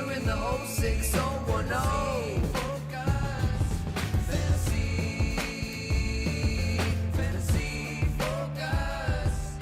doing the 06010. Fantasy Focus.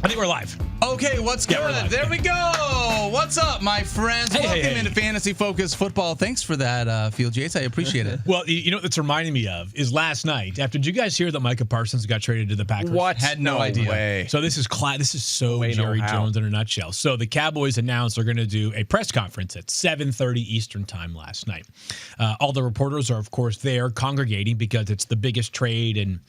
I think we're live. Okay, what's good? we're live. There we go. What's up, my friends? Welcome hey. into Fantasy Focus Football. Thanks for that, Field Yates. I appreciate it. Well, you know what it's reminding me of is last night. Did you guys hear that Micah Parsons got traded to the Packers? What? Had no idea. Way. So this is so Way no Jerry how. Jones in a nutshell. So the Cowboys announced they're going to do a press conference at 7:30 Eastern time last night. All the reporters are, of course, there congregating because it's the biggest trade in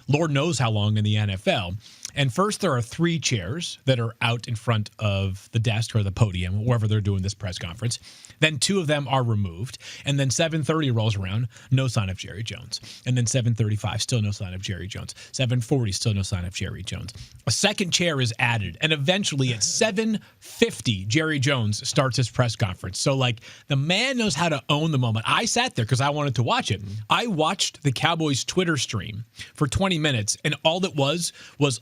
Lord knows how long in the NFL. And first, there are 3 chairs that are out in front of the desk or the podium, wherever they're doing this press conference. Then 2 of them are removed. And then 7:30 rolls around, no sign of Jerry Jones. And then 7:35, still no sign of Jerry Jones. 7:40, still no sign of Jerry Jones. A second chair is added. And eventually at 7:50, Jerry Jones starts his press conference. So, like, the man knows how to own the moment. I sat there because I wanted to watch it. I watched the Cowboys Twitter stream for 20 minutes, and all it was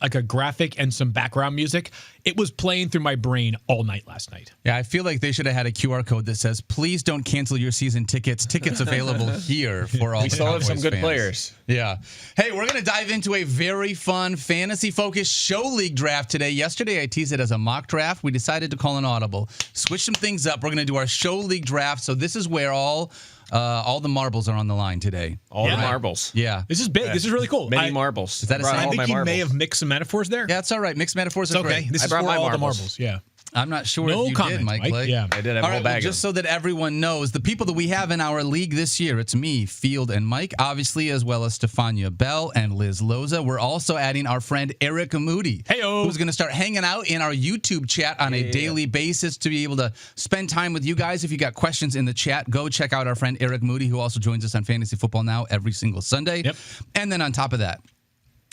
like a graphic and some background music. It was playing through my brain all night last night. Yeah, I feel like they should have had a QR code that says, please don't cancel your season tickets. Tickets available here for all We the still have Cowboys some good fans. players. Yeah. Hey, we're going to dive into a very fun fantasy-focused show league draft today. Yesterday, I teased it as a mock draft. We decided to call an audible. Switch some things up. We're going to do our show league draft. So this is where all the marbles are on the line today. All the marbles. Yeah. This is big. This is really cool. Many marbles. Is that a Brought sign? all I my think you marbles. may have mixed some metaphors there. Yeah, it's all right. Mixed metaphors It's are okay. great. This I is for brought my all the marbles. marbles. Yeah. I'm not sure No if you comment, did, Mike. Mike. Yeah. I did have All a whole right, bag just of so that everyone knows, the people that we have in our league this year, it's me, Field, and Mike, obviously, as well as Stefania Bell and Liz Loza. We're also adding our friend Eric Moody, Heyo. who's going to start hanging out in our YouTube chat on a daily basis to be able to spend time with you guys. If you got questions in the chat, go check out our friend Eric Moody, who also joins us on Fantasy Football Now every single Sunday. Yep. And then on top of that,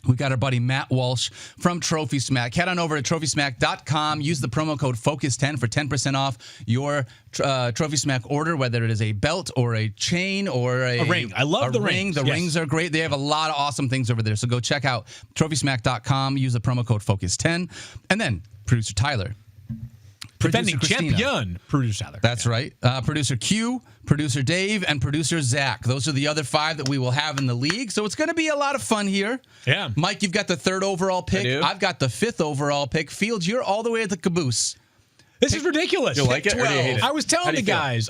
we've got our buddy Matt Walsh from Trophy Smack. Head on over to TrophySmack.com. Use the promo code FOCUS10 for 10% off your Trophy Smack order, whether it is a belt or a chain or a ring. I love the rings. The Yes. rings are great. They have a lot of awesome things over there. So go check out TrophySmack.com. Use the promo code FOCUS10. And then producer Tyler. Defending Producer Christina. champion, producer Tyler. That's right. Producer Q, producer Dave, and producer Zach. Those are the other 5 that we will have in the league. So it's going to be a lot of fun here. Yeah. Mike, you've got the 3rd overall pick. do. I've got the 5th overall pick. Fields, you're all the way at the caboose. This is ridiculous. You like it or do you hate it? I was telling How do the you feel? guys,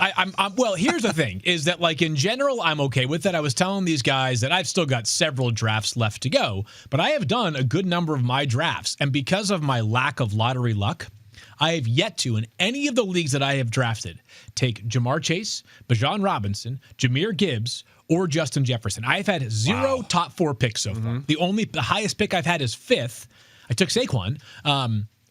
well, here's the thing, is that, like, in general, I'm okay with it. I was telling these guys that I've still got several drafts left to go, but I have done a good number of my drafts. And because of my lack of lottery luck, I have yet to, in any of the leagues that I have drafted, take Jamar Chase, Bijan Robinson, Jahmyr Gibbs, or Justin Jefferson. I've had 0 top 4 picks so far. The highest pick I've had is 5th. I took Saquon.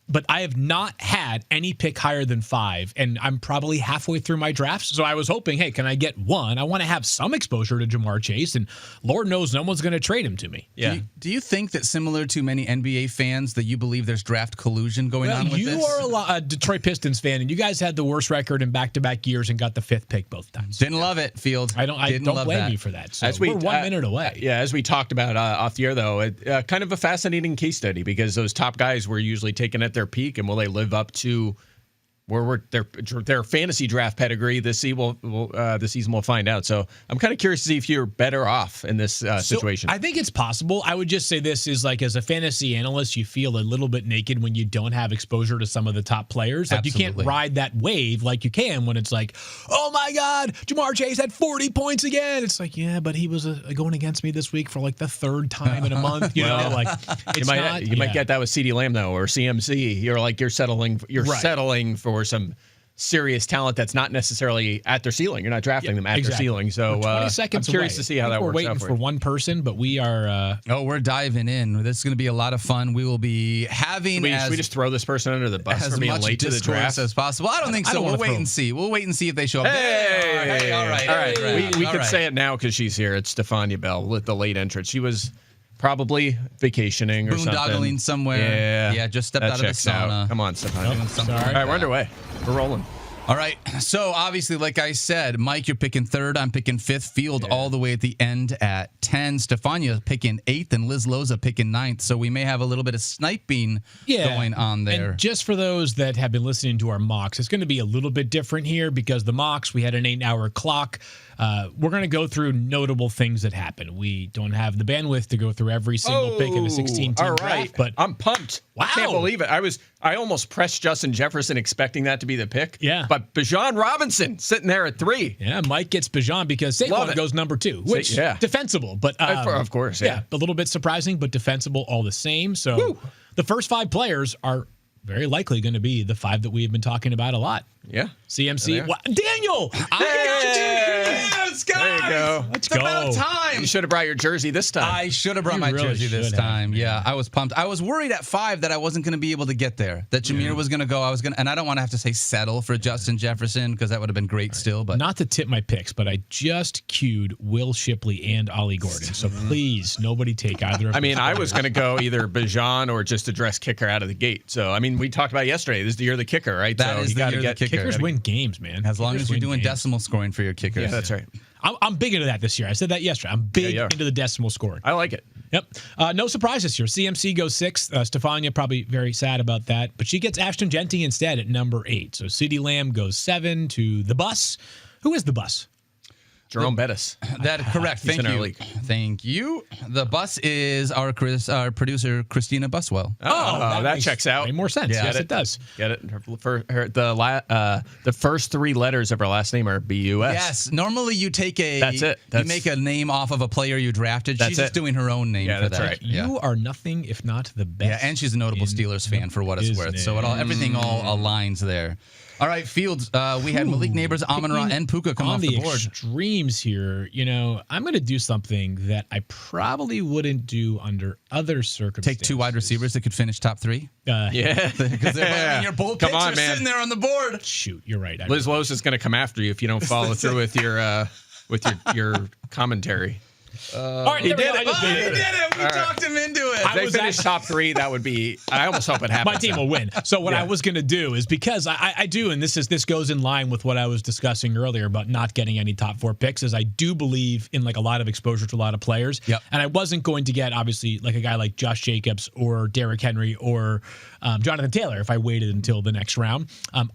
But I have not had any pick higher than 5, and I'm probably halfway through my drafts. So I was hoping, hey, can I get 1? I want to have some exposure to Jamar Chase, and Lord knows no one's going to trade him to me. Yeah. Do you think that, similar to many NBA fans, that you believe there's draft collusion going on with this? You are a Detroit Pistons fan, and you guys had the worst record in back-to-back years and got the 5th pick both times. Didn't love it, Field. I don't love blame that. you for that. So we're 1 minute away. Yeah, as we talked about off the air, though, kind of a fascinating case study because those top guys were usually taken at their peak, and will they live up to where their fantasy draft pedigree this season? The season we'll find out. So I'm kind of curious to see if you're better off in this situation. I think it's possible. I would just say this is, like, as a fantasy analyst, you feel a little bit naked when you don't have exposure to some of the top players. Like, you Absolutely. can't ride that wave like you can when it's like, oh my God, Jamar Chase had 40 points again. It's like, yeah, but he was going against me this week for like the 3rd time in a month. You know, like, it's you might get that with CeeDee Lamb though, or CMC. You're settling for some serious talent that's not necessarily at their ceiling. You're not drafting them at their ceiling. So We're 20 seconds I'm curious away. to see how that We're works out waiting for for you. one person, but we are. We're diving in. This is going to be a lot of fun. We will be having Should we just throw this person under the bus as for being much late to the discourse draft? as possible. I don't think so. don't We'll wanna wait throw and see. We'll wait and see if they show up. Hey, all right. We All could right. say it now because she's here. It's Stefania Bell with the late entrance. She was Probably vacationing or something. Boondoggling somewhere. Yeah, just stepped that out of the checks out. sauna. Come on, Stefan. Doing something sorry. like All right, we're that. underway. We're rolling. All right. So obviously, like I said, Mike, you're picking third. I'm picking fifth. Field all the way at the end at 10. Stefania picking eighth, and Liz Loza picking ninth. So we may have a little bit of sniping going on there. And just for those that have been listening to our mocks, it's going to be a little bit different here because the mocks, we had an 8-hour clock. We're going to go through notable things that happen. We don't have the bandwidth to go through every single pick in the 16-team all right. draft, but I'm pumped. Wow. I can't believe it. I almost pressed Justin Jefferson expecting that to be the pick. Yeah. But Bijan Robinson sitting there at 3. yeah, Mike gets Bijan because Love Saquon it. goes number 2, which yeah. defensible, but Of course, yeah. a little bit surprising, but defensible all the same. So the first 5 players are very likely going to be the 5 that we have been talking about a lot. Yeah. CMC, Daniel. Yes, guys! There you go. Let's It's about time. You should have brought your jersey this time. I should have brought You my really jersey this should have, time. man. Yeah, I was pumped. I was worried at 5 that I wasn't going to be able to get there. That Jameer was going to go. And I don't want to have to say settle for Justin Jefferson because that would have been great still. But Not to tip my picks, but I just queued Will Shipley and Ollie Gordon. So please, nobody take either of I mean, those I players. was going to go either Bijan or just address kicker out of the gate. So, I mean, we talked about yesterday. This is the year of the kicker, right? That so is you the gotta year of the get kicker. Kickers win games, man. as long Kickers as you're win doing games. decimal scoring for your kickers. Yeah, that's right. I'm big into that this year. I said that yesterday. I'm big you are. into the decimal scoring. I like it. Yep. No surprise this year. CMC goes 6th. Stefania probably very sad about that, but she gets Ashton Genty instead at number 8. So CeeDee Lamb goes 7 to the bus. Who is the bus? Jerome Bettis. That correct. He's Thank in our you. league. Thank you. The bus is our producer Christina Buswell. That makes checks out. way more sense. Yeah. Yes, it does. Get it? The first 3 letters of her last name are BUS. Yes. Normally you take a That's it. you make a name off of a player you drafted. That's She's just it. doing her own name Yeah, for that's that. right. Yeah. You are nothing if not the best. Yeah, and she's a notable Steelers fan for what it's worth. So everything all aligns there. All right, Fields. We had Malik Neighbors, Amon-Ra, and Puka come on off the the board. extremes here. I'm going to do something that I probably wouldn't do under other circumstances. Take 2 wide receivers that could finish top 3. Yeah. Because your bold Come picks on, are man. sitting there on the board. Shoot, you're right. Liz Loos is going to come after you if you don't follow through with your commentary. All right, He there we did go. it. I just did it. We talked him into it. If they finish top 3, that would be. I almost hope it happens. My team will win. So what I was going to do is because I do, and this goes in line with what I was discussing earlier about not getting any top 4 picks, is I do believe in like a lot of exposure to a lot of players. Yep. And I wasn't going to get obviously like a guy like Josh Jacobs or Derrick Henry or Jonathan Taylor if I waited until the next round.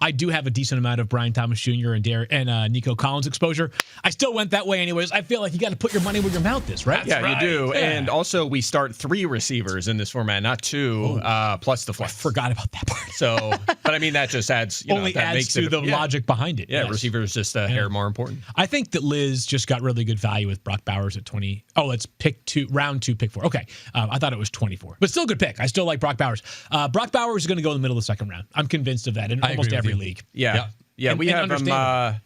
I do have a decent amount of Brian Thomas Jr. and Nico Collins exposure. I still went that way anyways. I feel like you got to put your money where your mouth is, right? Yeah, you do. Yeah. And also, we start 3 receivers in this format, not 2, plus the flex. Forgot about that part. So, but I mean, that just adds, Only that adds makes to it, the logic behind it. Yeah, Yes. receiver is just a hair more important. I think that Liz just got really good value with Brock Bowers at 20. Oh, it's round 2, pick 4. Okay. I thought it was 24, but still a good pick. I still like Brock Bowers. Brock Bowers is going to go in the middle of the second round. I'm convinced of that in almost agree with every you. league. Yeah. Yep. Yeah, And- we and have him. understandable.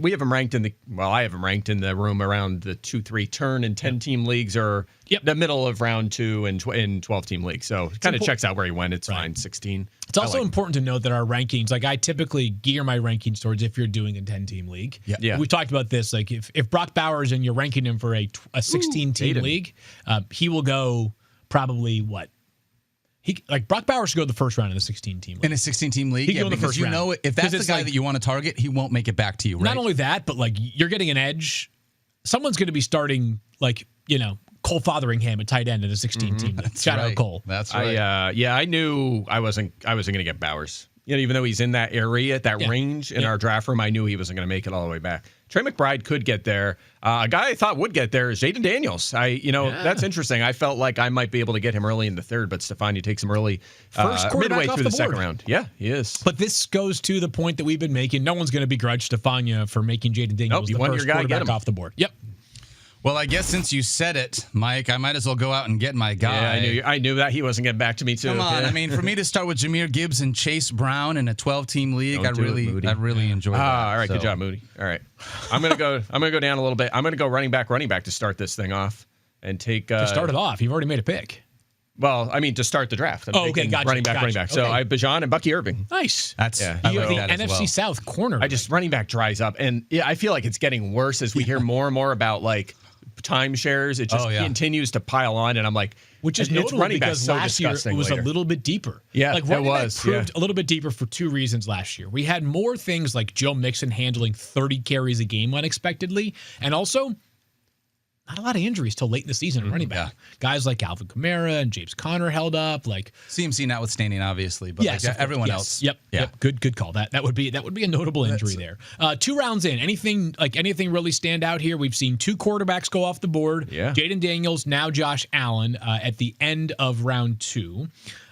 We have him ranked I have him ranked in the room around the 2-3 turn in 10-team leagues or the middle of round 2 in 12-team leagues. So it kind of checks out where he went. It's fine. 16. It's also important to note that our rankings, like I typically gear my rankings towards if you're doing a 10-team league. Yeah. We talked about this. Like if Brock Bowers and you're ranking him for a 16-team Aiden. league, he will go probably what? Brock Bowers should go the first round in the 16-team league. In a 16-team league, He can go in the because first you round. know if that's 'Cause the it's guy like- that you want to target, he won't make it back to you, right? Not only that, but like you're getting an edge. Someone's going to be starting Cole Fotheringham at tight end in a 16-team league. Shout out Cole. That's right. I knew I wasn't going to get Bowers. Even though he's in that area, that range in our draft room, I knew he wasn't going to make it all the way back. Trey McBride could get there. A guy I thought would get there is Jaden Daniels. That's interesting. I felt like I might be able to get him early in the 3rd, but Stefania takes him early, First quarterback midway off through the the second board. round. Yeah, he is. But this goes to the point that we've been making. No one's going to begrudge Stefania for making Jaden Daniels you the want first your guy, get quarterback him. off the board. Yep. Well, I guess since you said it, Mike, I might as well go out and get my guy. Yeah, I knew that he wasn't getting back to me too. Come on, Yeah. I mean, for me to start with Jameer Gibbs and Chase Brown in a 12-team league, Don't I do it, really Moody. enjoyed that. All right, good So- job, Moody. All right, I'm gonna go down a little bit. I'm gonna go running back to start this thing off and take To start it off, you've already made a pick. Well, I mean to start the draft. I'm Oh, okay, thinking gotcha, running back. gotcha. So Okay. I have Bijan and Bucky Irving. Nice. That's Yeah. I You have like the that as NFC well. South corner. I just running back dries up, and I feel like it's getting worse as we hear more and more about like timeshares. It just continues to pile on, and I'm like, which is it's notable running back because so last year it was later. a little bit deeper. Yeah, like it running back was. proved a little bit deeper for two reasons last year. We had more things like Joe Mixon handling 30 carries a game unexpectedly, and also not a lot of injuries till late in the season in running back. Guys like Alvin Kamara and James Conner held up. Like CMC notwithstanding, obviously, but yes, like everyone else. Yep. Good call. That would be a notable injury there. 2 rounds in, anything really stand out here? We've seen 2 quarterbacks go off the board. Yeah. Jaden Daniels, now Josh Allen at the end of round 2.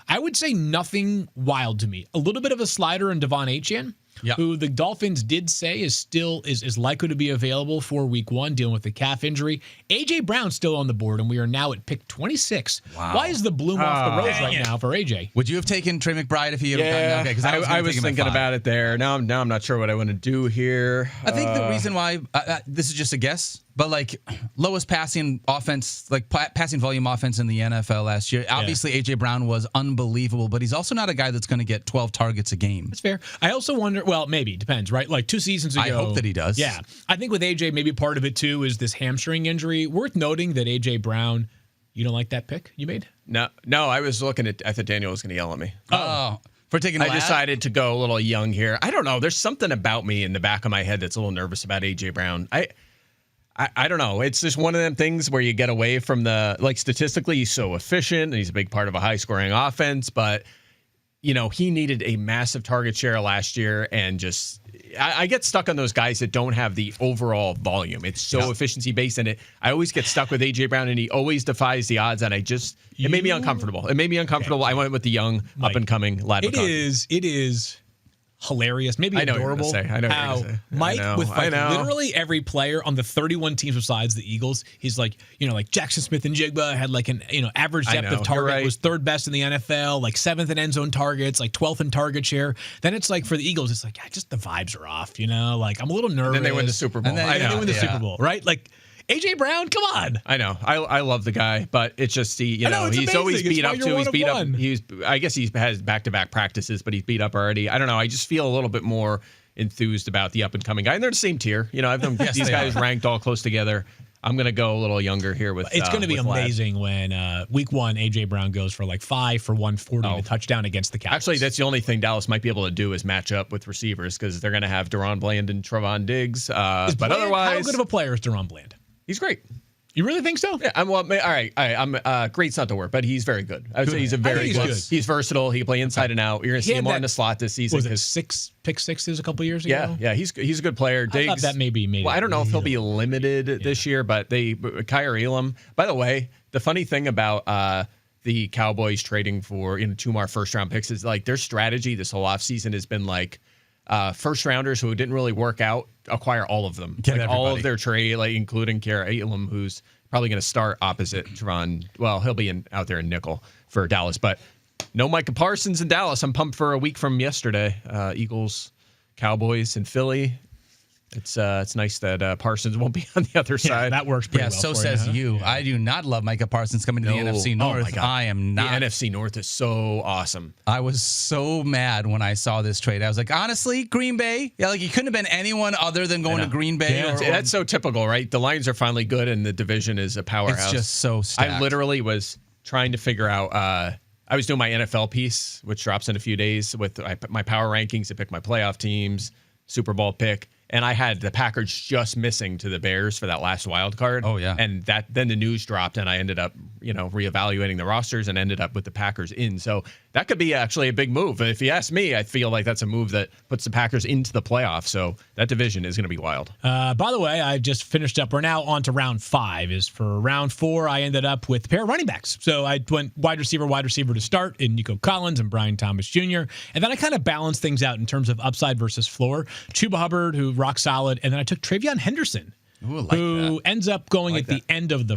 I would say nothing wild to me. A little bit of a slider in Devon Achane. Who the Dolphins did say is still is likely to be available for week 1, dealing with the calf injury. A.J. Brown still on the board, and we are now at pick 26. Wow. Why is the bloom off the rose right now for A.J.? Would you have taken Trey McBride if he had gotten okay? Because I was thinking about it there. Now I'm not sure what I want to do here. I think the reason why this is just a guess, but like lowest passing offense, like passing volume offense in the NFL last year. Obviously, A.J. Brown was unbelievable, but he's also not a guy that's going to get 12 targets a game. That's fair. I also wonder, well, maybe, depends, right? Like 2 seasons ago. I hope that he does. Yeah. I think with A.J., maybe part of it too is this hamstring injury. Worth noting that A.J. Brown, you don't like that pick you made? No, I was looking at, I thought Daniel was going to yell at me. For taking I decided to go a little young here. I don't know. There's something about me in the back of my head that's a little nervous about A.J. Brown. I don't know. It's just one of them things where you get away from the, like, statistically, he's so efficient and he's a big part of a high scoring offense, but you know, he needed a massive target share last year, and just I get stuck on those guys that don't have the overall volume. It's so efficiency based, and I always get stuck with A.J. Brown, and he always defies the odds, and it made me uncomfortable. I went with the young, up and coming lad. It is hilarious, maybe adorable. I know how what you're gonna say. Mike, with like literally every player on the 31 teams besides the Eagles, he's like, like Jackson Smith and Jigba had like an average depth of target, was 3rd best in the NFL, like 7th in end zone targets, like 12th in target share. Then it's like for the Eagles, it's like just the vibes are off, like I'm a little nervous. And then they win the Super Bowl. And then they win the Super Bowl, right? Like A.J. Brown, come on. I know. I love the guy, but it's just he's amazing. always beat up too. He's beat up. One. I guess he has back-to-back practices, but he's beat up already. I don't know. I just feel a little bit more enthused about the up-and-coming guy. And they're the same tier. I have them these guys ranked all close together. I'm going to go a little younger here with it's going to be amazing when week 1 A.J. Brown goes for like 5 for 140 and a touchdown against the Cowboys. Actually, that's the only thing Dallas might be able to do is match up with receivers, because they're going to have Deron Bland and Trevon Diggs. But otherwise, how good of a player is Deron Bland? He's great. You really think so? Yeah, all right. I'm great's not the word, but he's very good. I would say he's a very good. He's versatile. He can play inside and out. You're going to see him more in the slot this season. Was it 6 pick sixes a couple years ago? Yeah. He's a good player. Diggs, I thought that maybe. Well, I don't know if he'll be limited this year, but Kyer Elam. By the way, the funny thing about the Cowboys trading for 2 more first-round picks is like their strategy this whole offseason has been like first rounders who didn't really work out, acquire all of them. All of their trade, including Kyer Elam, who's probably going to start opposite Teron. Well, he'll be out there in nickel for Dallas, but no Micah Parsons in Dallas. I'm pumped for a week from yesterday. Eagles, Cowboys, and Philly. It's nice that Parsons won't be on the other side. That works pretty well. So for says you. I do not love Micah Parsons coming to the NFC North. Oh my God. I am not. The NFC North is so awesome. I was so mad when I saw this trade. I was like, honestly, Green Bay? Yeah, like he couldn't have been anyone other than going to Green Bay. Yeah, that's so typical, right? The Lions are finally good, and the division is a powerhouse. It's just so stacked. I literally was trying to figure out. I was doing my NFL piece, which drops in a few days. I put my power rankings. I picked my playoff teams, Super Bowl pick. And I had the Packers just missing to the Bears for that last wild card. Oh, yeah. And then the news dropped, and I ended up, reevaluating the rosters and ended up with the Packers in. So that could be actually a big move. If you ask me, I feel like that's a move that puts the Packers into the playoffs. So that division is going to be wild. By the way, I just finished up. We're now on to round 5. For round 4, I ended up with a pair of running backs. So I went wide receiver to start in Nico Collins and Brian Thomas Jr. And then I kind of balanced things out in terms of upside versus floor. Chuba Hubbard, who rock solid. And then I took Travion Henderson, who ends up going at the end of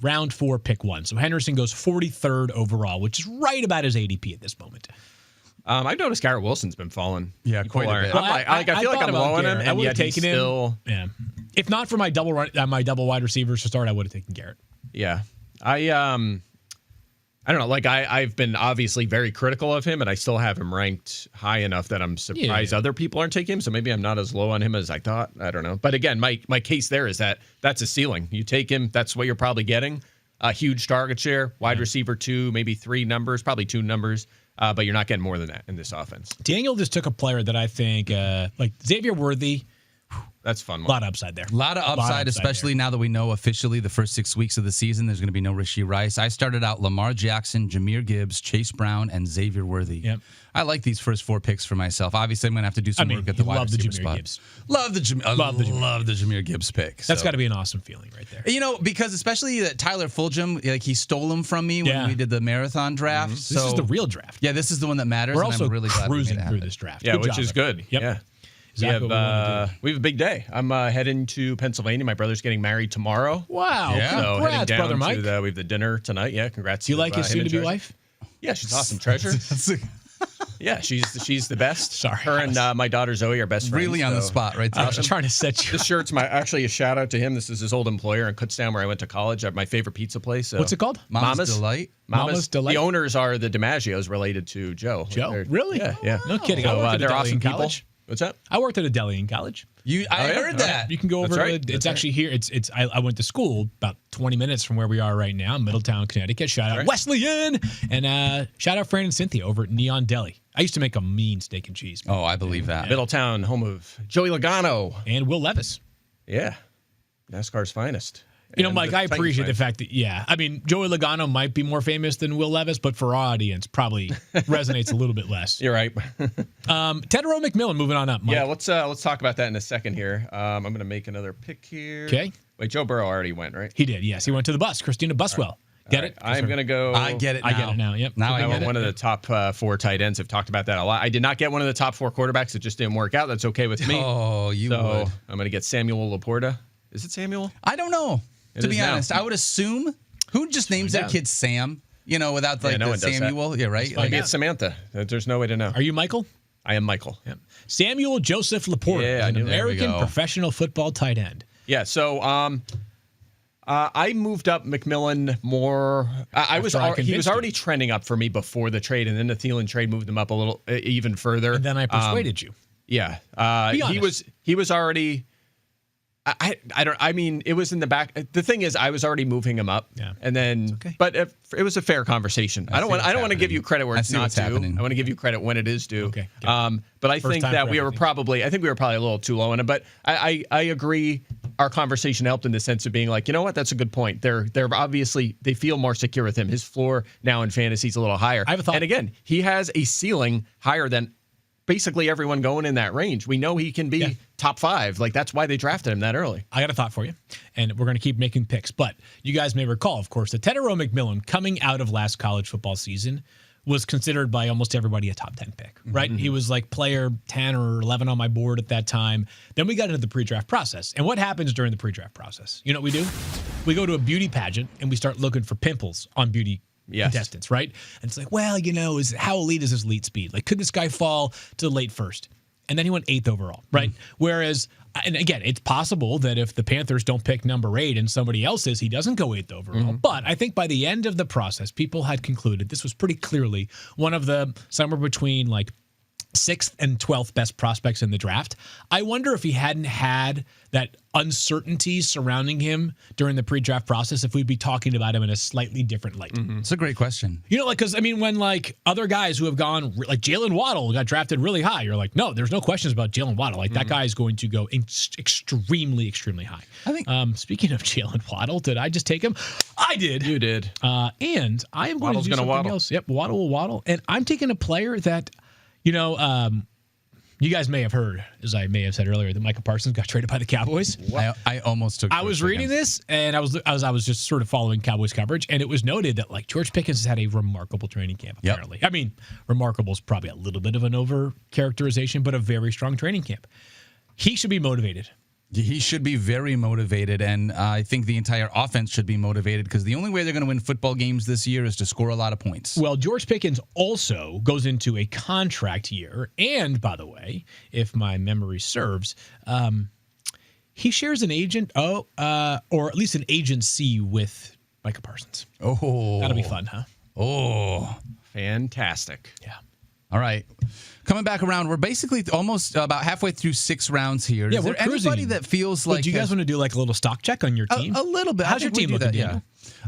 round 4, pick 1. So Henderson goes 43rd overall, which is right about his ADP at this moment. I've noticed Garrett Wilson's been falling. Yeah, quite a bit. I feel like I'm low on him, and yet he's still. Yeah. If not for my double wide receivers to start, I would have taken Garrett. Yeah, I don't know. Like I've been obviously very critical of him, and I still have him ranked high enough that I'm surprised other people aren't taking him. So maybe I'm not as low on him as I thought. I don't know. But again, my case there is that that's a ceiling. You take him, that's what you're probably getting. A huge target share, wide receiver 2, maybe 3 numbers, probably 2 numbers. But you're not getting more than that in this offense. Daniel just took a player that I think, like Xavier Worthy. That's fun. A lot of upside there. A lot of upside, especially now that we know officially the first 6 weeks of the season, there's going to be no Rashee Rice. I started out Lamar Jackson, Jahmyr Gibbs, Chase Brown, and Xavier Worthy. Yep. I like these first 4 picks for myself. Obviously, I'm going to have to do some work at the wide receiver spot. Gibbs. Love the Jahmyr Gibbs pick. That's got to be an awesome feeling right there. You know, because especially that Tyler Fulgham, like he stole him from me when we did the marathon draft. This is the real draft. Yeah, this is the one that matters. We're and also I'm really glad cruising we made it through happen. this draft. Yeah, which job, is good. Yep. Yeah. Exactly what we want to do. We have a big day. I'm heading to Pennsylvania. My brother's getting married tomorrow. Wow. Yeah. So Congrats, heading down brother Mike. to we have the dinner tonight. Yeah, congrats. Do you to, like his him and soon-to-be Treasure. wife? Yeah, she's awesome. Treasure. Yeah, she's the best. Sorry. Her and my daughter Zoe are best friends. Really on the so- spot right there. I was trying to set you. This shirt's actually a shout out to him. This is his old employer in Kutztown where I went to college at my favorite pizza place. So. What's it called? Mama's Delight. Mama's Delight. The owners are the DiMaggios related to Joe. Joe? They're- Really? Yeah. No kidding. So, I worked at a they're deli awesome in people. college. What's that? I worked at a deli in college. I yeah? heard that. You can go over That's to right. it's actually here. It's I went to school about 20 minutes from where we are right now, Middletown, Connecticut. Shout out Right. Wesleyan and shout out Fran and Cynthia over at Neon Deli. I used to make a mean steak and cheese. Oh, I believe that. Middletown, home of Joey Logano. And Will Levis. Yeah. NASCAR's finest. You know, And Mike, the I Titans appreciate the finest. fact that, I mean, Joey Logano might be more famous than Will Levis, but for our audience, probably resonates a little bit less. You're right. Tedero McMillan, moving on up, Mike. Yeah, let's talk about that in a second here. I'm going to make another pick here. Okay. Wait, Joe Burrow already went, right? He did, yes. He went to the bus. Christina Buswell. Get it? I'm going to go. I get it now. I get it now, yep. Now I I get went it. one of the top 4 tight ends. Have talked about that a lot. I did not get one of the top 4 quarterbacks. It just didn't work out. That's okay with me. Oh, you so would. I'm going to get Samuel Laporta. Is it Samuel? I don't know. It To is be now. honest, I would assume who just names their down. kid Sam, you know, without like no the one does that. Samuel. Yeah, right? Maybe Like, it's Samantha. There's no way to know. Are you Michael? I am Michael. Yep. Samuel Joseph Laporta, Yeah, I an knew that. There we American go. professional football tight end. Yeah. So I moved up McMillan more. He was convinced already you. trending up for me before the trade, and then the Thielen trade moved him up a little even further. And then I persuaded you. Yeah. Be honest. He was already. I mean, it was in the back. The thing is, I was already moving him up. Yeah. And then, okay. but it was a fair conversation. I don't want to happening. give you credit where I it's see not what's due. happening. I want to give you credit when it is due. Okay, good. But I First think time that for we were everything. probably a little too low in it. But I agree. Our conversation helped in the sense of being like, you know what, that's a good point. They're obviously they feel more secure with him. His floor now in fantasy is a little higher. I have a thought. And again, he has a ceiling higher than basically everyone going in that range. We know he can be top 5. Like that's why they drafted him that early. I got a thought for you, and we're going to keep making picks. But you guys may recall, of course, that Tedero McMillan, coming out of last college football season, was considered by almost everybody a top 10 pick, right? He was like player 10 or 11 on my board at that time. Then we got into the pre-draft process. And what happens during the pre-draft process? You know what we do? We go to a beauty pageant, and we start looking for pimples on beauty contestants, right? And it's like, well, you know, how elite is his elite speed? Like, could this guy fall to the late first? And then he went 8th overall, right? Whereas, and again, it's possible that if the Panthers don't pick number 8 and somebody else is, he doesn't go 8th overall. But I think by the end of the process, people had concluded this was pretty clearly one of the somewhere between like 6th and 12th best prospects in the draft. I wonder if he hadn't had that uncertainty surrounding him during the pre-draft process, if we'd be talking about him in a slightly different light. It's a great question. You know, like, because I mean, when like other guys who have gone, like Jalen Waddle got drafted really high, you're like, no, there's no questions about Jalen Waddle. Like that guy is going to go extremely, extremely high. I think- Speaking of Jalen Waddle, did I just take him? I did. You did. And I am going Waddle's to do gonna something waddle. else. Yep, Waddle will waddle. And I'm taking a player that, you know, you guys may have heard, as I may have said earlier, that Micah Parsons got traded by the Cowboys. I almost took. I was George reading Pickens. this, and I was just sort of following Cowboys coverage, and it was noted that like George Pickens has had a remarkable training camp. Yep. Apparently, I mean, remarkable is probably a little bit of an over characterization, but a very strong training camp. He should be motivated. He should be very motivated, and I think the entire offense should be motivated because the only way they're going to win football games this year is to score a lot of points. Well, George Pickens also goes into a contract year, and by the way, if my memory serves, he shares an agent, or at least an agency with Micah Parsons. Oh, That'll be fun, huh? Oh, Fantastic. Yeah. all right. Coming back around, we're basically almost about halfway through 6 rounds here. Yeah, Is we're there anybody cruising. that feels Well, like do you guys want to do like a little stock check on your team? a little bit? How's your team looking, Daniel?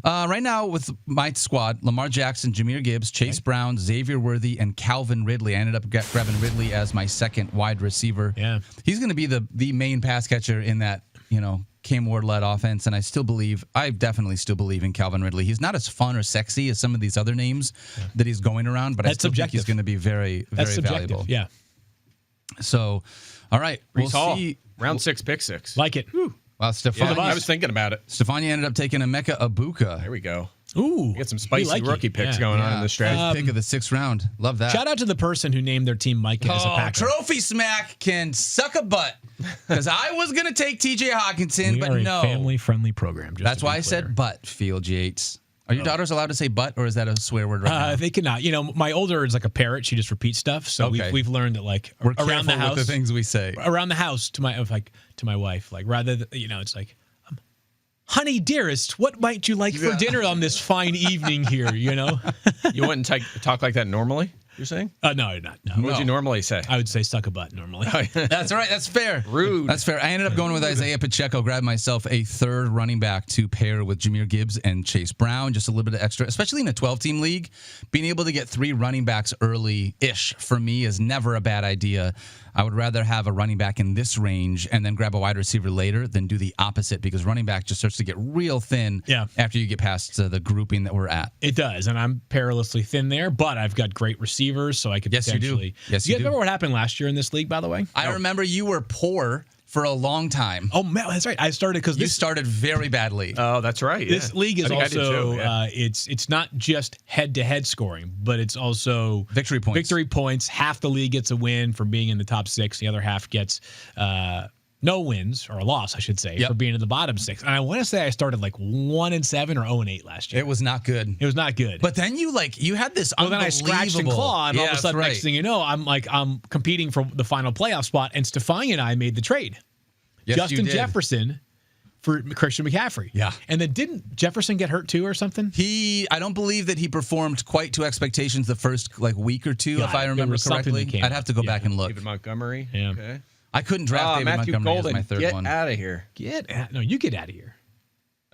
Right now with my squad, Lamar Jackson, Jahmyr Gibbs, Chase Brown, Xavier Worthy, and Calvin Ridley. I ended up grabbing Ridley as my second wide receiver. Yeah. He's going to be the main pass catcher in that, Cam Ward-led offense, and I definitely still believe in Calvin Ridley. He's not as fun or sexy as some of these other names that he's going around, but I still think he's going to be very, very valuable. Yeah. So, all right. Brees Hall, see. round 6, pick 6. Like it. Wow, Yeah, Stefania. I was thinking about it. Stefania ended up taking Emeka Ibuka. There we go. Ooh. Get some we spicy like rookie it. picks Yeah. going on in the stretch. Pick of the 6th round. Love that. Shout out to the person who named their team Micah as a Packer. Trophy Smack can suck a butt. Because I was going to take TJ Hawkinson, We but are no. a family-friendly program. Just That's to be why I clear. said butt, Field Yates. Are your daughters allowed to say butt, or is that a swear word right now? They cannot. My older is like a parrot. She just repeats stuff. So Okay. we've learned that like We're around the careful house, with the things we say. around the house to my wife, like rather than, it's like, honey dearest, what might you like for dinner on this fine evening here? You wouldn't talk like that normally, you're saying? No, not no. What would you normally say? I would say suck a butt normally. That's right. That's fair. Rude. That's fair. I ended up going with Isaiah Pacheco, grabbed myself a 3rd running back to pair with Jahmyr Gibbs and Chase Brown. Just a little bit of extra, especially in a 12-team league. Being able to get 3 running backs early-ish for me is never a bad idea. I would rather have a running back in this range and then grab a wide receiver later than do the opposite, because running back just starts to get real thin after you get past the grouping that we're at. It does, and I'm perilously thin there, but I've got great receivers, so I could potentially. Yes, you you guys do. remember what happened last year in this league, by the way? I remember you were poor for a long time. Oh, man, that's right. I started because You started very badly. Oh, that's right. This yeah. league is I think I did also too, yeah. it's not just head-to-head scoring, but it's also Victory points. Victory points. Half the league gets a win for being in the top 6. The other half gets no wins, or a loss, I should say, for being in the bottom 6. And I want to say I started like 1-7 or 0-8 last year. It was not good. It was not good. But then you had this well, then I scratched and clawed, and all of a that's sudden, right. next thing you know, I'm competing for the final playoff spot, and Stefania and I made the trade. Yes, Justin you did. Jefferson for Christian McCaffrey. Yeah. And then didn't Jefferson get hurt too or something? I don't believe that he performed quite to expectations the first week or two, if I there remember was something correctly. that came I'd have to go back and look. David Montgomery. Yeah. Okay. I couldn't draft David Matthew Montgomery Golden, as my 3rd get one. out of here. You get out of here.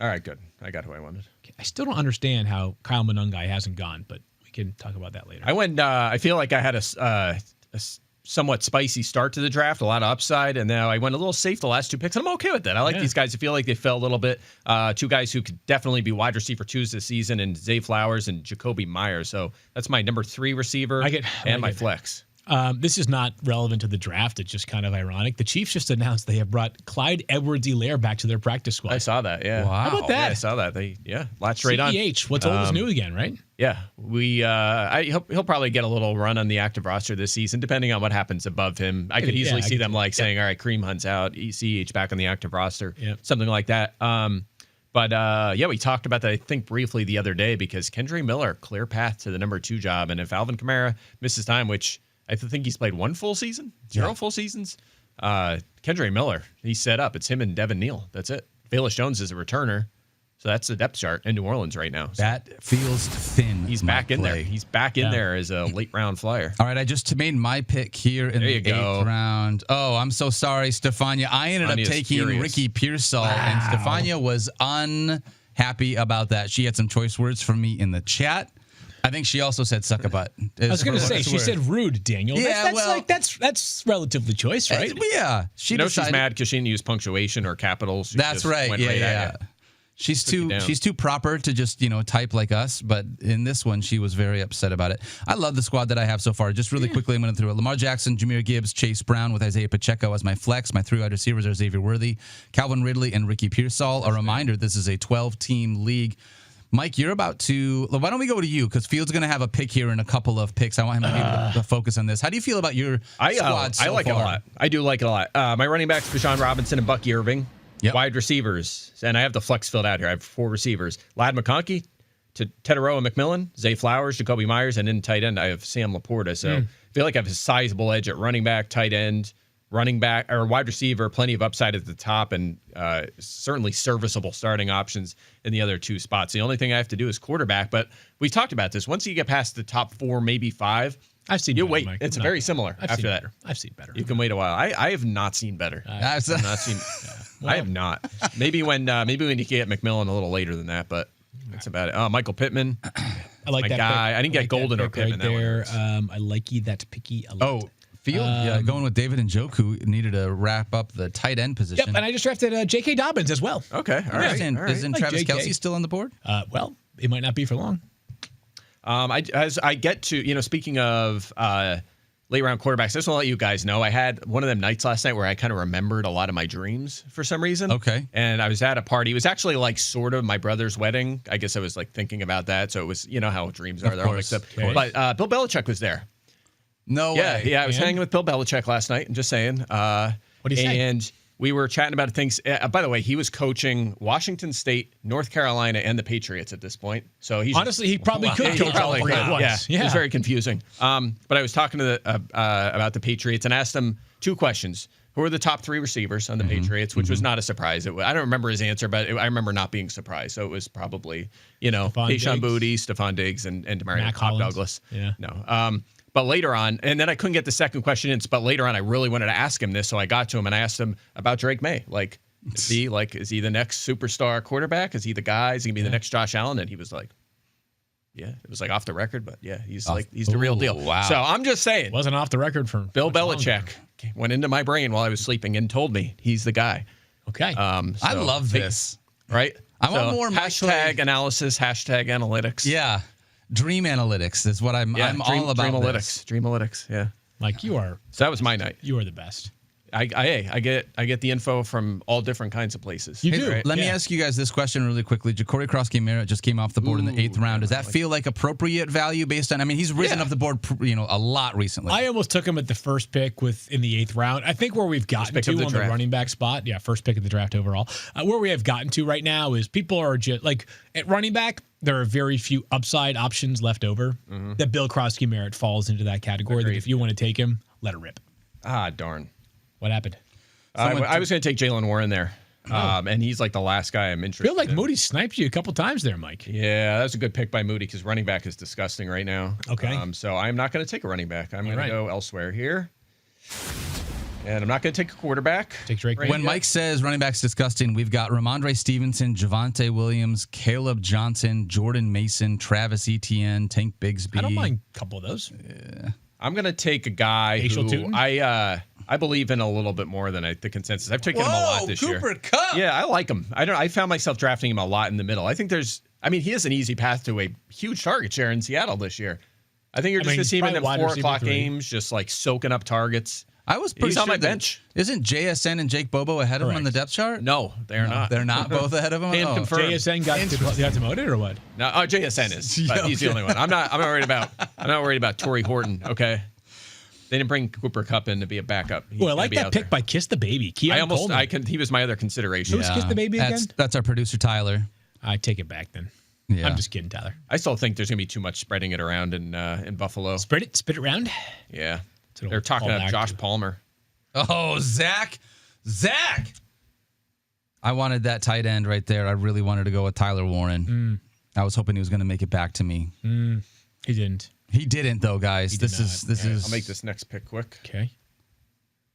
All right, good. I got who I wanted. I still don't understand how Kyle Monungai hasn't gone, but we can talk about that later. I went. I feel like I had a somewhat spicy start to the draft, a lot of upside, and now I went a little safe the last 2 picks, and I'm okay with that. I like these guys. I feel like they fell a little bit. 2 guys who could definitely be wide receiver 2s this season, and Zay Flowers and Jacoby Myers. So that's my number 3 receiver and my flex. This is not relevant to the draft. It's just kind of ironic. The Chiefs just announced they have brought Clyde Edwards-Helaire back to their practice squad. I saw that. Yeah. Wow. How about that? Yeah, I saw that. They latched right on. CEH, what's old is new again, right? Yeah, he'll probably get a little run on the active roster this season, depending on what happens above him. I could easily see them saying, "All right, Kareem Hunt's out, CEH back on the active roster," something like that. But we talked about that, I think, briefly the other day, because Kendre Miller, clear path to the number 2 job, and if Alvin Kamara misses time, which I think he's played 1 full season, 0 full seasons, Kendre Miller, he's set up. It's him and Devin Neal. That's it. Velus Jones is a returner. So that's the depth chart in New Orleans right now. So That feels thin. he's back in there. He's back in there as a late round flyer. All right, I just made my pick here in the 8th round. Oh, I'm so sorry, Stefania. I ended up taking furious. Ricky Pearsall, and Stefania was unhappy about that. She had some choice words from me in the chat. I think she also said suck a butt. I was going to say, she said rude, Daniel. Yeah, that's relatively choice, right? Yeah. She She's decided, mad because she didn't use punctuation or capitals. She That's just right. went Yeah, right yeah. at it. She's Took you down. too proper to just, type like us, but in this one, she was very upset about it. I love the squad that I have so far. Just really quickly, I'm going through it. Lamar Jackson, Jahmyr Gibbs, Chase Brown with Isaiah Pacheco as my flex. My 3 wide receivers are Xavier Worthy, Calvin Ridley, and Ricky Pearsall. A reminder, this is a 12-team league. Mike, you're about to. Why don't we go to you? Because Field's going to have a pick here and a couple of picks. I want him to be able to focus on this. How do you feel about your squad so I like far? it a lot. I do like it a lot. My running backs, Bijan Robinson and Bucky Irving. Yep. Wide receivers, and I have the flex filled out here. I have 4 receivers: Lad McConkey, to Tedoroa McMillan, Zay Flowers, Jacoby Myers, and in tight end I have Sam Laporta. So I feel like I have a sizable edge at running back, tight end, running back or wide receiver, plenty of upside at the top, and certainly serviceable starting options in the other two spots. The only thing I have to do is quarterback. But we talked about this. Once you get past the top 4, maybe 5, I've seen. you better, wait. Mike. It's No, very similar I've after seen that. better. I've seen better. You can wait a while. I have not seen better. I've not seen. I have not. Maybe when you get McMillan a little later than that, but that's about it. Oh, Michael Pittman. I like my that guy. pick. I didn't get like Golden that or pick Pittman. right That one there. hurts. I like you. That's picky. Field, going with David Njoku, needed to wrap up the tight end position. Yep, and I just drafted J.K. Dobbins as well. Okay, all right. Isn't Like Travis JK. Kelce still on the board? Well, it might not be for long. As I get to, speaking of late round quarterbacks, I just want to let you guys know I had one of them nights last night where I kind of remembered a lot of my dreams for some reason. Okay. And I was at a party. It was actually like sort of my brother's wedding. I guess I was like thinking about that. So it was, how dreams are. They're all mixed up. Okay. But Bill Belichick was there. No way. Yeah, I was And? hanging with Bill Belichick last night. I'm just saying. What did he say? And we were chatting about things. By the way, he was coaching Washington State, North Carolina, and the Patriots at this point. So he's Honestly, he probably could he coach all probably three at could. once. Yeah, it was very confusing. But I was talking to about the Patriots and asked him 2 questions. Who are the top 3 receivers on the Patriots? Which was not a surprise. I don't remember his answer, but I remember not being surprised. So it was probably, Keyshawn Diggs. Boutte, Stephon Diggs, and Demario Mac Cobb Hollins. Douglas. Yeah. No. But later on, and then I couldn't get the second question in, but later on I really wanted to ask him this, so I got to him and I asked him about Drake May. Like, is he the next superstar quarterback? Is he the guy? Is he gonna be the next Josh Allen? And he was like, yeah, it was like off the record, but yeah, he's the real deal. Wow. So I'm just saying, Wasn't off the record for Bill much longer. Belichick went into my brain while I was sleeping and told me he's the guy. Okay. I love this. Right? I want more Mike hashtag Clay. analysis, hashtag analytics. Yeah. Dream analytics is what I'm all about. Dreamalytics. Dreamalytics. Yeah. Mike, So that was my night. you are the best. I get the info from all different kinds of places. You Hey, do. Let me Yeah. ask you guys this question really quickly. Ja'Cory Krosky-Merritt just came off the board in the 8th round. Does that feel like appropriate value based on? I mean, he's risen off the board, a lot recently. I almost took him at the first pick in the 8th round. I think where we've gotten pick to of the on the draft. running back spot, first pick of the draft overall, where we have gotten to right now is people are just like at running back, there are very few upside options left over. That Bill Krosky-Merritt falls into that category. That Agreed. if you want to take him, let it rip. Ah, darn. What happened? I was going to take Jalen Warren there, and he's like the last guy I'm I interested feel like in. Moody sniped you a couple times there, Mike. Yeah, that's a good pick by Moody because running back is disgusting right now. Okay. So I'm not going to take a running back. I'm going right. to go elsewhere here. And I'm not going to take a quarterback. Take Drake. When Mike says running back's disgusting, we've got Ramondre Stevenson, Javonte Williams, Caleb Johnson, Jordan Mason, Travis Etienne, Tank Bigsby. I don't mind a couple of those. I'm going to take a guy Facial who Tootin? I believe in a little bit more than the consensus. I've taken him a lot this year. Cooper Kupp. Yeah, I like him. I found myself drafting him a lot in the middle. I think he has an easy path to a huge target share in Seattle this year. I think you're just going to see him in probably them wide 4:00 receiver 3. games, just like soaking up targets. I was pretty He's sure on my that- bench. Isn't JSN and Jake Bobo ahead of him on the depth chart? No, they're not. They're not both ahead of him? Can't Oh. confirm. JSN got demoted or what? No, JSN is. But he's the only one. I'm not worried about Torrey Horton. Okay, they didn't bring Cooper Kupp in to be a backup. He's Well, I gonna like be that out pick there. by Kiss the Baby. Keon Coleman. He was my other consideration. Who's Kiss the Baby again? That's our producer, Tyler. I take it back then. Yeah. I'm just kidding, Tyler. I still think there's gonna be too much spreading it around in Buffalo. Spit it around. Yeah, an they're old talking about callback Josh to- Palmer. Oh, Zach. I wanted that tight end right there. I really wanted to go with Tyler Warren. I was hoping he was going to make it back to me. He didn't. He didn't, though, guys. did This is. I'll make this next pick quick. Okay.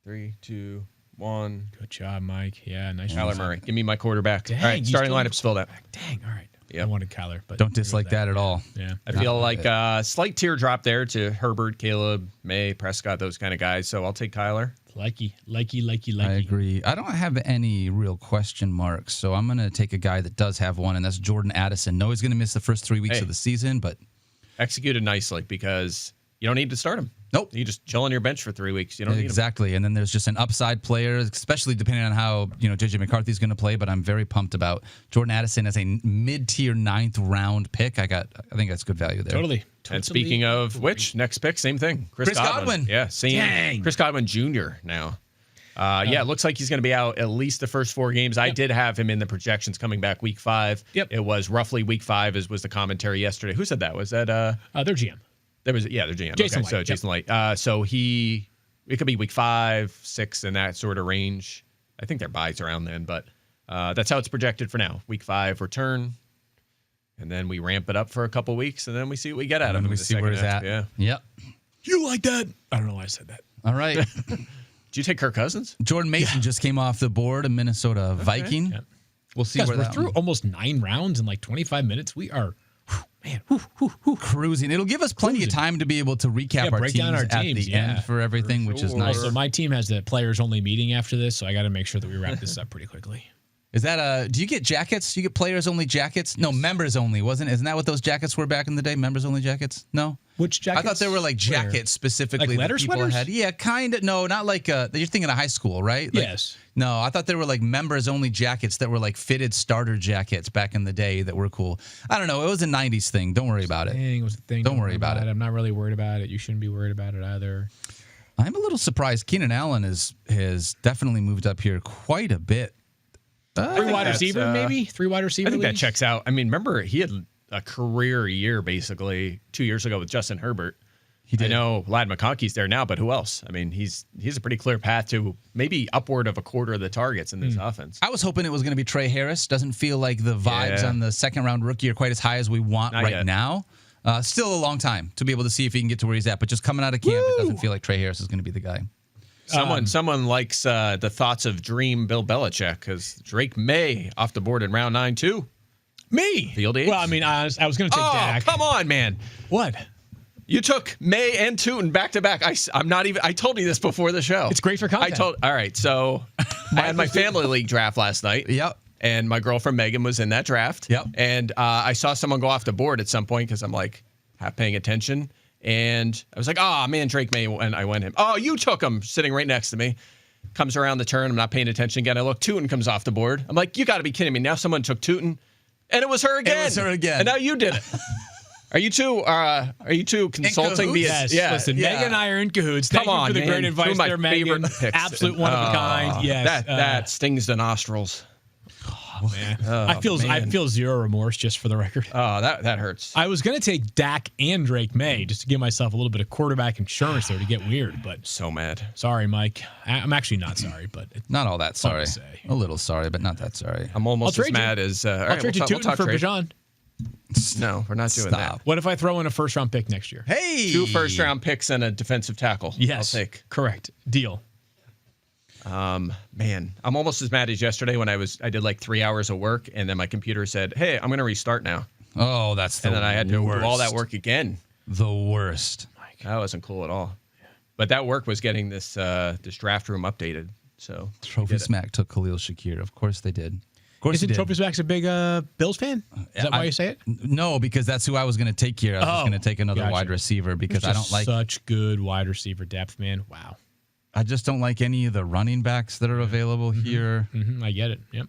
3, 2, 1. Good job, Mike. Yeah, nice. Kyler Murray. Give me my quarterback. Dang, all right, you starting still- lineup's filled out. Dang. All right. Yep. I wanted Kyler, but Don't dislike that at all. Yeah. I feel like a slight teardrop there to Herbert, Caleb, May, Prescott, those kind of guys. So I'll take Kyler. Likey. I agree. I don't have any real question marks, so I'm going to take a guy that does have one, and that's Jordan Addison. No, he's going to miss the first 3 weeks Hey. of the season, but Executed nicely because you don't need to start him. Nope. You just chill on your bench for 3 weeks. You don't need him. exactly. And then there's just an upside player, especially depending on how JJ McCarthy's going to play. But I'm very pumped about Jordan Addison as a mid-tier 9th round pick. I think that's good value there. Totally. And speaking of which, next pick, same thing. Chris Godwin. Yeah, same. Dang. Chris Godwin Jr. now. Yeah, it looks like he's going to be out at least the first 4 games. I did have him in the projections coming back week 5. Yep. It was roughly week 5 was the commentary yesterday. Who said that? Was that Their GM. their GM. Jason okay, so Light, Jason Light. So he it could be week 5, 6 in that sort of range. I think their buys around then, but that's how it's projected for now. Week 5 return, and then we ramp it up for a couple weeks, and then we see what we get out of him. We see where he's at. Yeah. Yep. You like that? I don't know why I said that. All right. Did you take Kirk Cousins? Jordan Mason just came off the board, a Minnesota Viking. Yeah. We'll see Guys, where we're that through one- almost 9 rounds in like 25 minutes. We are, man. cruising. It'll give us plenty of time to be able to recap our break teams down our at teams, the yeah, end for everything, which is sure. nice. Also, my team has the players only meeting after this, so I got to make sure that we wrap this up pretty quickly. Is that do you get jackets? Do you get players only jackets? Yes. No, members only, wasn't it? Isn't that what those jackets were back in the day? Members only jackets? No? Which jackets? I thought there were like jackets specifically Like letter that people sweaters? had. Yeah, kind of. No, not like you're thinking of high school, right? Like, Yes. No, I thought there were like members only jackets that were like fitted starter jackets back in the day that were cool. I don't know. It was a 90s thing. Don't worry about it. It was a thing. Don't worry about it. I'm not really worried about it. You shouldn't be worried about it either. I'm a little surprised. Keenan Allen has definitely moved up here quite a bit. 3 wide that's, receiver, maybe? 3 wide receiver I think that leagues? checks out. I mean, remember, he had a career year basically 2 years ago with Justin Herbert. He did. I know Lad McConkey's there now, but who else? I mean, he's a pretty clear path to maybe upward of a quarter of the targets in this offense. I was hoping it was going to be Trey Harris. Doesn't feel like the vibes Yeah. on the second round rookie are quite as high as we want Not right yet. now. Still a long time to be able to see if he can get to where he's at. But just coming out of camp, it doesn't feel like Trey Harris is going to be the guy. Someone likes the thoughts of Dream Bill Belichick because Drake May off the board in round 9 too. Me? Field Yates. Well, I mean, I was going to take Oh, Dak. come on, man. What? You took May and Tootin back to back. I'm not even. I told you this before the show. It's great for content. All right. So I had my family league draft last night. Yep. And my girlfriend Megan was in that draft. Yep. And I saw someone go off the board at some point because I'm like half paying attention. And I was like, oh, man, Drake May. And I went him. Oh, you took him sitting right next to me. Comes around the turn. I'm not paying attention again. I look, Tootin comes off the board. I'm like, you got to be kidding me. Now someone took Tootin. And it was her again. It was her again. And now you did it. Are you two consulting me? cahoots? Yes. Yeah. Listen, yeah. Megan and I are in cahoots. Thank Come on, you for the man. great advice Two of my there, Megan. favorite picks. Absolute one of a kind. Yes. That stings the nostrils. Man. I feel zero remorse, just for the record. Oh, that hurts. I was going to take Dak and Drake May just to give myself a little bit of quarterback insurance there to get weird, but So mad. sorry, Mike. I'm actually not sorry, but Not all that sorry. to say. A little sorry, but not that sorry. I'm almost I'll as trade you. mad as. All I'll right, trade you we'll Tootin for trade. Bajan. No, we're not doing Stop. What if I throw in a first-round pick next year? Hey, that. 2 first-round picks and a defensive tackle. Yes. I'll take. Correct. Deal. Man, I'm almost as mad as yesterday when I did like 3 hours of work and then my computer said, "Hey, I'm going to restart now," Oh, that's the and then I had to do all that worst. work again. The worst. That wasn't cool at all. But that work was getting this draft room updated. So Trophy Smack took Khalil Shakir. Of course they did. Of course Isn't they did. Trophy Smack's a big Bills fan? Is that why you say it? No, because that's who I was going to take here. I was just going to take another gotcha. wide receiver because I Just don't like. such good wide receiver depth, man. Wow. I just don't like any of the running backs that are available here. I get it. Yep.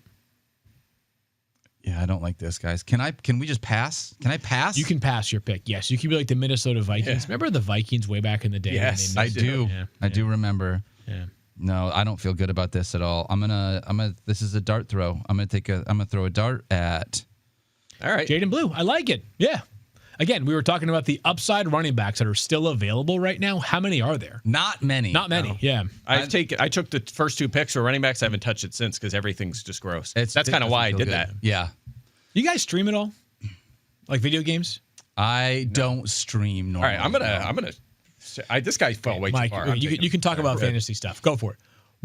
Yeah, I don't like this, guys. Can we just pass? Can I pass? You can pass your pick. Yes, you can be like the Minnesota Vikings. Remember the Vikings way back in the day? when Yes, they I missed it? do. Yeah, I do remember. Yeah. No, I don't feel good about this at all. I'm gonna. This is a dart throw. I'm gonna throw a dart at. all right. Jaden Blue. I like it. Yeah. Again, we were talking about the upside running backs that are still available right now. How many are there? Not many. Not many. Yeah. I took the first 2 picks for running backs. I haven't touched it since because everything's just gross. That's It kind of why I doesn't did feel that. good. Yeah. You guys stream it all? Like video games? I don't stream All normally. right, I'm gonna. This guy fell way Mike, too far. you can talk about fantasy stuff. Go for it.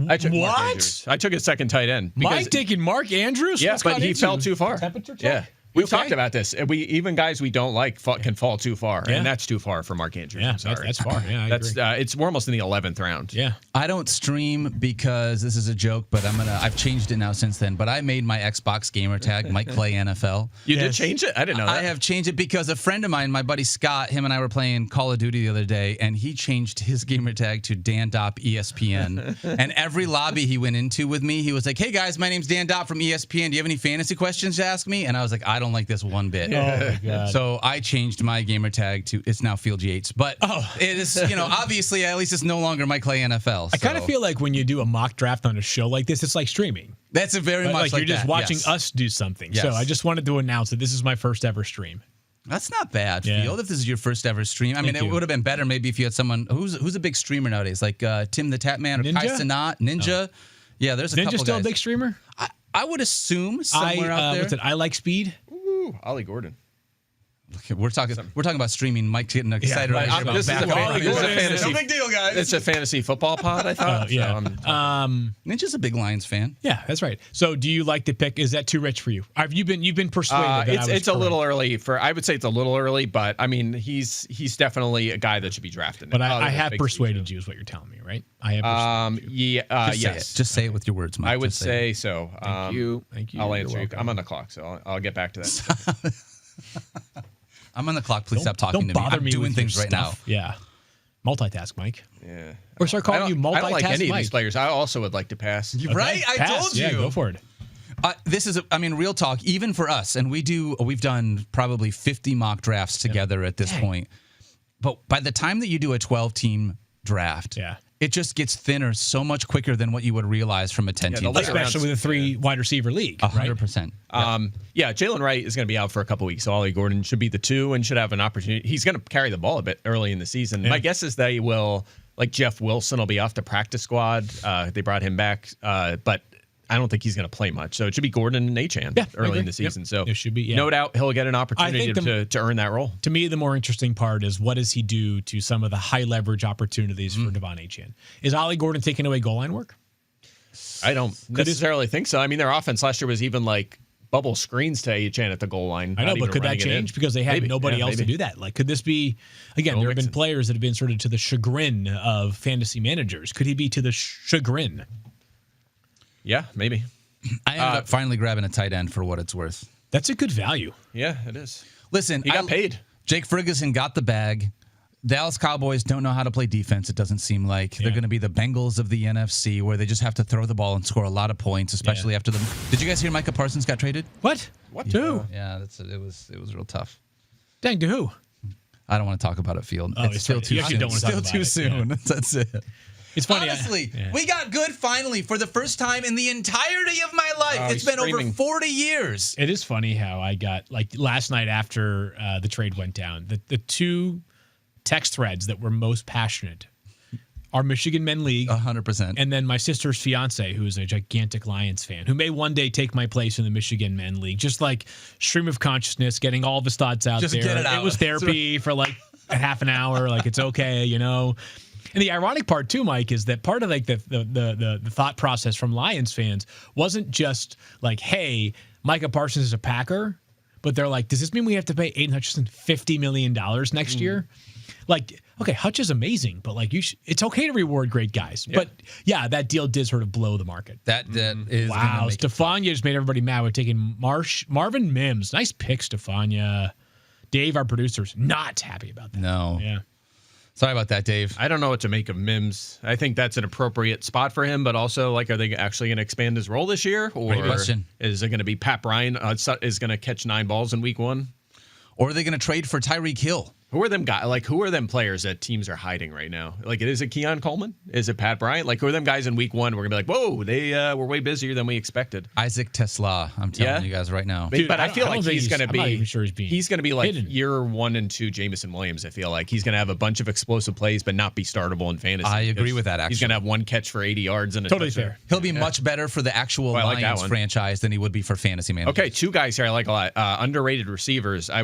I took Mark What? Andrews. I took his second tight end. Mike taking Mark Andrews? Yeah, What's but got he into fell you? too far. Temperature check? Yeah. We've okay? talked about this. And even guys we don't like can fall too far, Yeah. and that's too far for Mark Andrews. Yeah, I'm sorry. that's far. Yeah, I That's agree. we're almost in the 11th round. Yeah. I don't stream because this is a joke, but I've changed it now since then. But I made my Xbox gamer tag Mike Clay NFL. You did Yes. change it? I didn't know that. I have changed it because a friend of mine, my buddy Scott, him and I were playing Call of Duty the other day, and he changed his gamer tag to Dan Dopp ESPN. And every lobby he went into with me, he was like, "Hey guys, my name's Dan Dopp from ESPN. Do you have any fantasy questions to ask me?" And I was like, "I don't like this one bit." Oh, my God. So I changed my gamer tag to it's now Field Yates, but it is obviously at least it's no longer Mike Clay NFL. I kind of feel like when you do a mock draft on a show like this, it's like streaming. that's a very much Like, you're just that, watching yes. us do something. Yes. So I just wanted to announce that this is my first ever stream. That's not bad, Yeah. Field. If this is your first ever stream, I mean, Thank it you. would have been better maybe if you had someone who's a big streamer nowadays, like Tim the Tapman or Ninja? Kai Cenat, Ninja. Yeah, there's a Ninja couple still guys. a big streamer? I would assume somewhere out there. What's it? I Like Speed. Ooh, Ollie Gordon. We're talking about streaming. Mike's getting excited right. already about This is back a fantasy. No big deal, guys. It's a fantasy football pod, I thought. Yeah. Ninja's a big Lions fan. Yeah, that's right. So, do you like the pick? Is that too rich for you? You've been persuaded. That I was it's a correct. little early for. I would say it's a little early, but I mean, he's definitely a guy that should be drafted. But I have persuaded you, is what you're telling me, right? I have. Yes. Just say it with your words, Mike. I would Just say say so. Thank you. I'll You're answer you. welcome. I'm on the clock, so I'll get back to that. I'm on the clock. Please stop talking Don't to me. bother I'm me doing with things your right now. stuff. Yeah, multitask, Mike. Yeah. Or start calling you multitask I don't like any of Mike. these players. I also would like to pass. Right? I Pass. told you. Yeah, go for it. This is, real talk, even for us, and we've done probably 50 mock drafts together at this point. But by the time that you do a 12-team draft, it just gets thinner so much quicker than what you would realize from a 10-team the draft. later Especially with a 3 wide receiver league. 100%. Yeah, Jalen Wright is going to be out for a couple weeks, so Ollie Gordon should be the 2 and should have an opportunity. He's going to carry the ball a bit early in the season. My guess is they will, like Jeff Wilson will be off the practice squad. They brought him back, but I don't think he's going to play much. So it should be Gordon and Achane early in the season. Yep. So It should be, no doubt he'll get an opportunity think to earn that role. To me, the more interesting part is what does he do to some of the high leverage opportunities for Devon Achane? Is Ollie Gordon taking away goal line work? I don't necessarily think so. I mean, their offense last year was even like bubble screens to Achane at the goal line. I know, but could that change because they had nobody else to do that? Like, could this be, again, there have been players that have been sort of to the chagrin of fantasy managers. Could he be to the chagrin? Yeah, maybe. I ended up finally grabbing a tight end for what it's worth. That's a good value. Yeah, it is. Listen, He got paid. Jake Ferguson got the bag. Dallas Cowboys don't know how to play defense, it doesn't seem like. They're going to be the Bengals of the NFC where they just have to throw the ball and score a lot of points, especially after them. Did you guys hear Micah Parsons got traded? What? To who? Yeah, it was real tough. Dang, to who? I don't want to talk about it, Field. Oh, it's still right. too You actually soon. don't want to talk Still about too it, soon. yeah. That's it. It's funny. Honestly, we got good finally for the first time in the entirety of my life. Oh, It's been streaming. over 40 years. It is funny how I got, like, last night after the trade went down, the 2 text threads that were most passionate are Michigan Men League 100%. and then my sister's fiance, who is a gigantic Lions fan, who may one day take my place in the Michigan Men League. Just like stream of consciousness, getting all of his thoughts out Just there. get it out. was therapy for like a half an hour. Like, it's okay, you know. And the ironic part too, Mike, is that part of like the thought process from Lions fans wasn't just like, hey, Micah Parsons is a Packer, but they're like, does this mean we have to pay Aiden Hutchinson $50 million next year? Like, okay, Hutch is amazing, but like it's okay to reward great guys. Yeah. But yeah, that deal did sort of blow the market. That is wow. Stefania just made everybody mad with taking Marvin Mims. Nice pick, Stefania. Dave, our producer's not happy about that. No. Yeah. Sorry about that, Dave. I don't know what to make of Mims. I think that's an appropriate spot for him, but also, like, are they actually going to expand his role this year? Or Great question. Is it going to be Pat Bryant is going to catch 9 balls in week 1? Or are they going to trade for Tyreek Hill? Who are them guys? Like, who are them players that teams are hiding right now? Like, is it Keon Coleman? Is it Pat Bryant? Like, who are them guys in week 1? We're gonna be like, whoa, they were way busier than we expected. Isaac Tesla. I'm telling you guys right now. Dude, but I feel like he's going to be. I'm not even sure he's being. He's going to be like hidden. year 1 and 2 Jameson Williams. I feel like he's going to have a bunch of explosive plays, but not be startable in fantasy. I agree with that, He's actually. going to have 1 catch for 80 yards and a Totally touchdown. fair. He'll be much better for the actual I like that Lions one. franchise than he would be for fantasy managers. Okay, 2 guys here I like a lot. Underrated receivers. I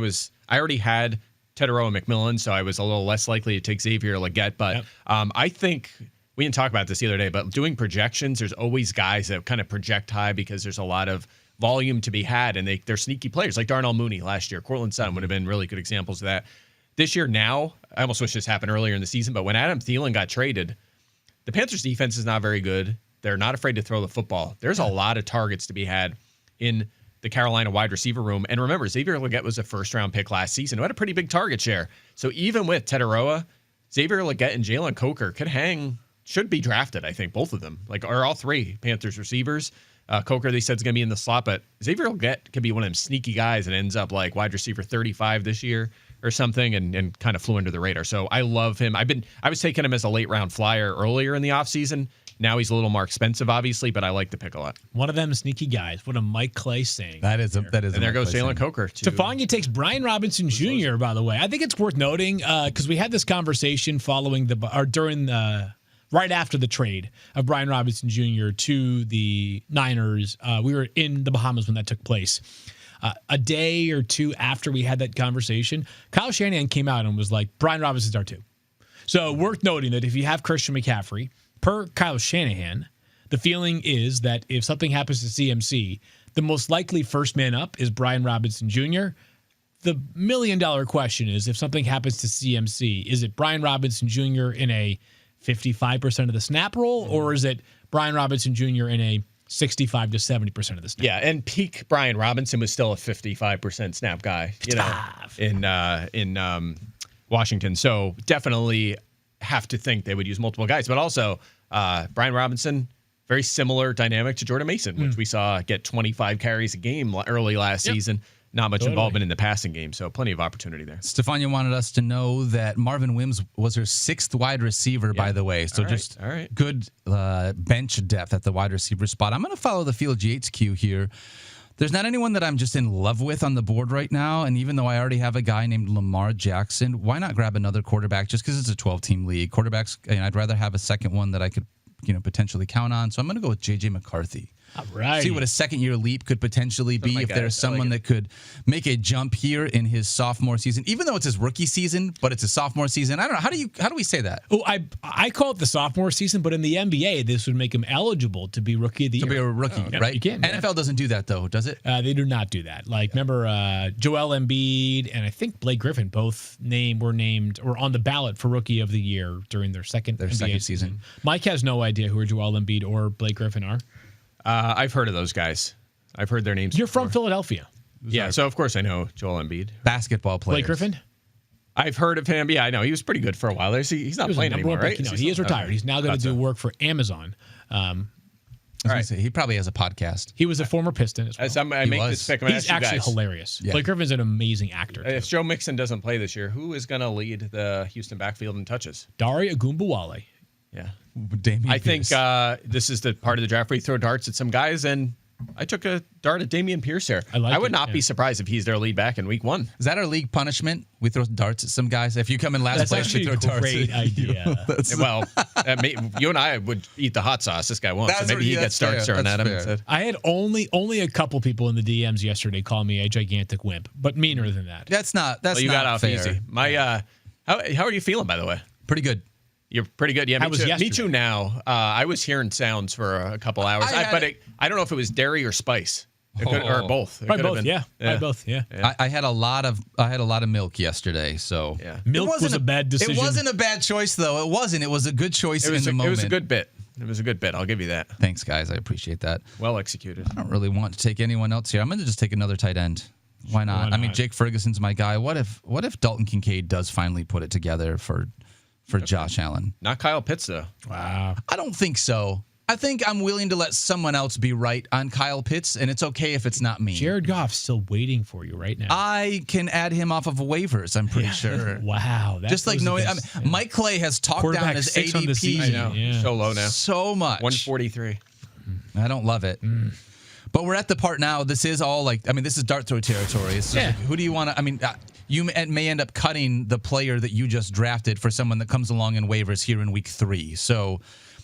already had Tedero McMillan, so I was a little less likely to take Xavier Legette. But I think we didn't talk about this the other day, but doing projections, there's always guys that kind of project high because there's a lot of volume to be had, and they're sneaky players like Darnell Mooney last year. Cortland Sutton would have been really good examples of that. This year now, I almost wish this happened earlier in the season, but when Adam Thielen got traded, the Panthers defense is not very good. They're not afraid to throw the football. There's a lot of targets to be had in the Carolina wide receiver room. And remember, Xavier Legette was a first-round pick last season who had a pretty big target share. So even with Tedoroa, Xavier Legette and Jalen Coker should be drafted, I think, both of them. Like, are all 3 Panthers receivers. Coker, they said, is going to be in the slot, but Xavier Legette could be one of them sneaky guys that ends up like wide receiver 35 this year or something and kind of flew under the radar. So I love him. I was taking him as a late round flyer earlier in the offseason. Now he's a little more expensive, obviously, but I like the pick a lot. One of them sneaky guys. What a Mike Clay saying. That is. And there goes Jalen Coker. Stefania takes Brian Robinson Jr., by the way. I think it's worth noting because we had this conversation right after the trade of Brian Robinson Jr. to the Niners. We were in the Bahamas when that took place. A day or two after we had that conversation, Kyle Shanahan came out and was like, Brian Robinson's our 2. So worth noting that if you have Christian McCaffrey, per Kyle Shanahan, the feeling is that if something happens to CMC, the most likely first man up is Brian Robinson Jr. The $1 million question is, if something happens to CMC, is it Brian Robinson Jr. in a 55% of the snap role, or is it Brian Robinson Jr. in a 65 to 70% of the snap? Yeah, and peak Brian Robinson was still a 55% snap guy, in Washington. So definitely have to think they would use multiple guys. But also, Brian Robinson, very similar dynamic to Jordan Mason, which we saw get 25 carries a game early last season. Not much involvement in the passing game, so plenty of opportunity there. Stefania wanted us to know that Marvin Wims was her 6th wide receiver, by the way. So all right. Good bench depth at the wide receiver spot. I'm going to follow the Field Yates cue here. There's not anyone that I'm just in love with on the board right now. And even though I already have a guy named Lamar Jackson, why not grab another quarterback just because it's a 12-team league? Quarterbacks, I'd rather have a second one that I could potentially count on. So I'm going to go with J.J. McCarthy. All right. See what a second-year leap could potentially be if there's someone that could make a jump here in his sophomore season, even though it's his rookie season, but it's a sophomore season. I don't know. How do we say that? Oh, I call it the sophomore season, but in the NBA, this would make him eligible to be rookie of the year. To be a rookie, right? You can. NFL doesn't do that, though, does it? They do not do that. Remember, Joel Embiid and I think Blake Griffin both were on the ballot for rookie of the year during their second season. Mike has no idea who Joel Embiid or Blake Griffin are. I've heard of those guys. I've heard their names. You're from Philadelphia. Yeah, so of course I know Joel Embiid. Basketball player. Blake Griffin? I've heard of him. Yeah, I know. He was pretty good for a while. He's not playing anymore, right? He is retired. He's now going to do work for Amazon. All right. He probably has a podcast. He was a former Piston as well. I make this pick. He's actually hilarious. Yeah. Blake Griffin's an amazing actor. If Joe Mixon doesn't play this year, who is going to lead the Houston backfield in touches? Dare Ogunbowale. Yeah. Damian I think this is the part of the draft where you throw darts at some guys, and I took a dart at Dameon Pierce here. I would not be surprised if he's their lead back in week 1. Is that our league punishment? We throw darts at some guys? If you come in last place, we throw darts. Great idea. Well, you and I would eat the hot sauce. This guy won't. So maybe he gets darts thrown at him instead. I had only a couple people in the DMs yesterday call me a gigantic wimp, but meaner than that. That's not you not got off fair. easy. How are you feeling, by the way? Pretty good. You're pretty good. Yeah, me too now. I was hearing sounds for a couple hours. I don't know if it was dairy or spice. Or both. Probably both, yeah. Probably both, yeah. I had a lot of milk yesterday, so milk was a bad decision. It wasn't a bad choice, though. It wasn't. It was a good choice in the moment. It was a good bit. It was a good bit. I'll give you that. Thanks, guys. I appreciate that. Well executed. I don't really want to take anyone else here. I'm going to just take another tight end. Why not? I mean, Jake Ferguson's my guy. What if Dalton Kincaid does finally put it together for Josh Allen? Not Kyle Pitts, though. Wow. I don't think so. I think I'm willing to let someone else be right on Kyle Pitts, and it's okay if it's not me. Jared Goff's still waiting for you right now. I can add him off of waivers, I'm pretty sure. Wow. Just like knowing, Mike Clay has talked down his ADP. I know. So low now. So much. 143. I don't love it. But we're at the part now. This is all this is dart throw territory. It's just who do you want to, you may end up cutting the player that you just drafted for someone that comes along in waivers here in week 3. So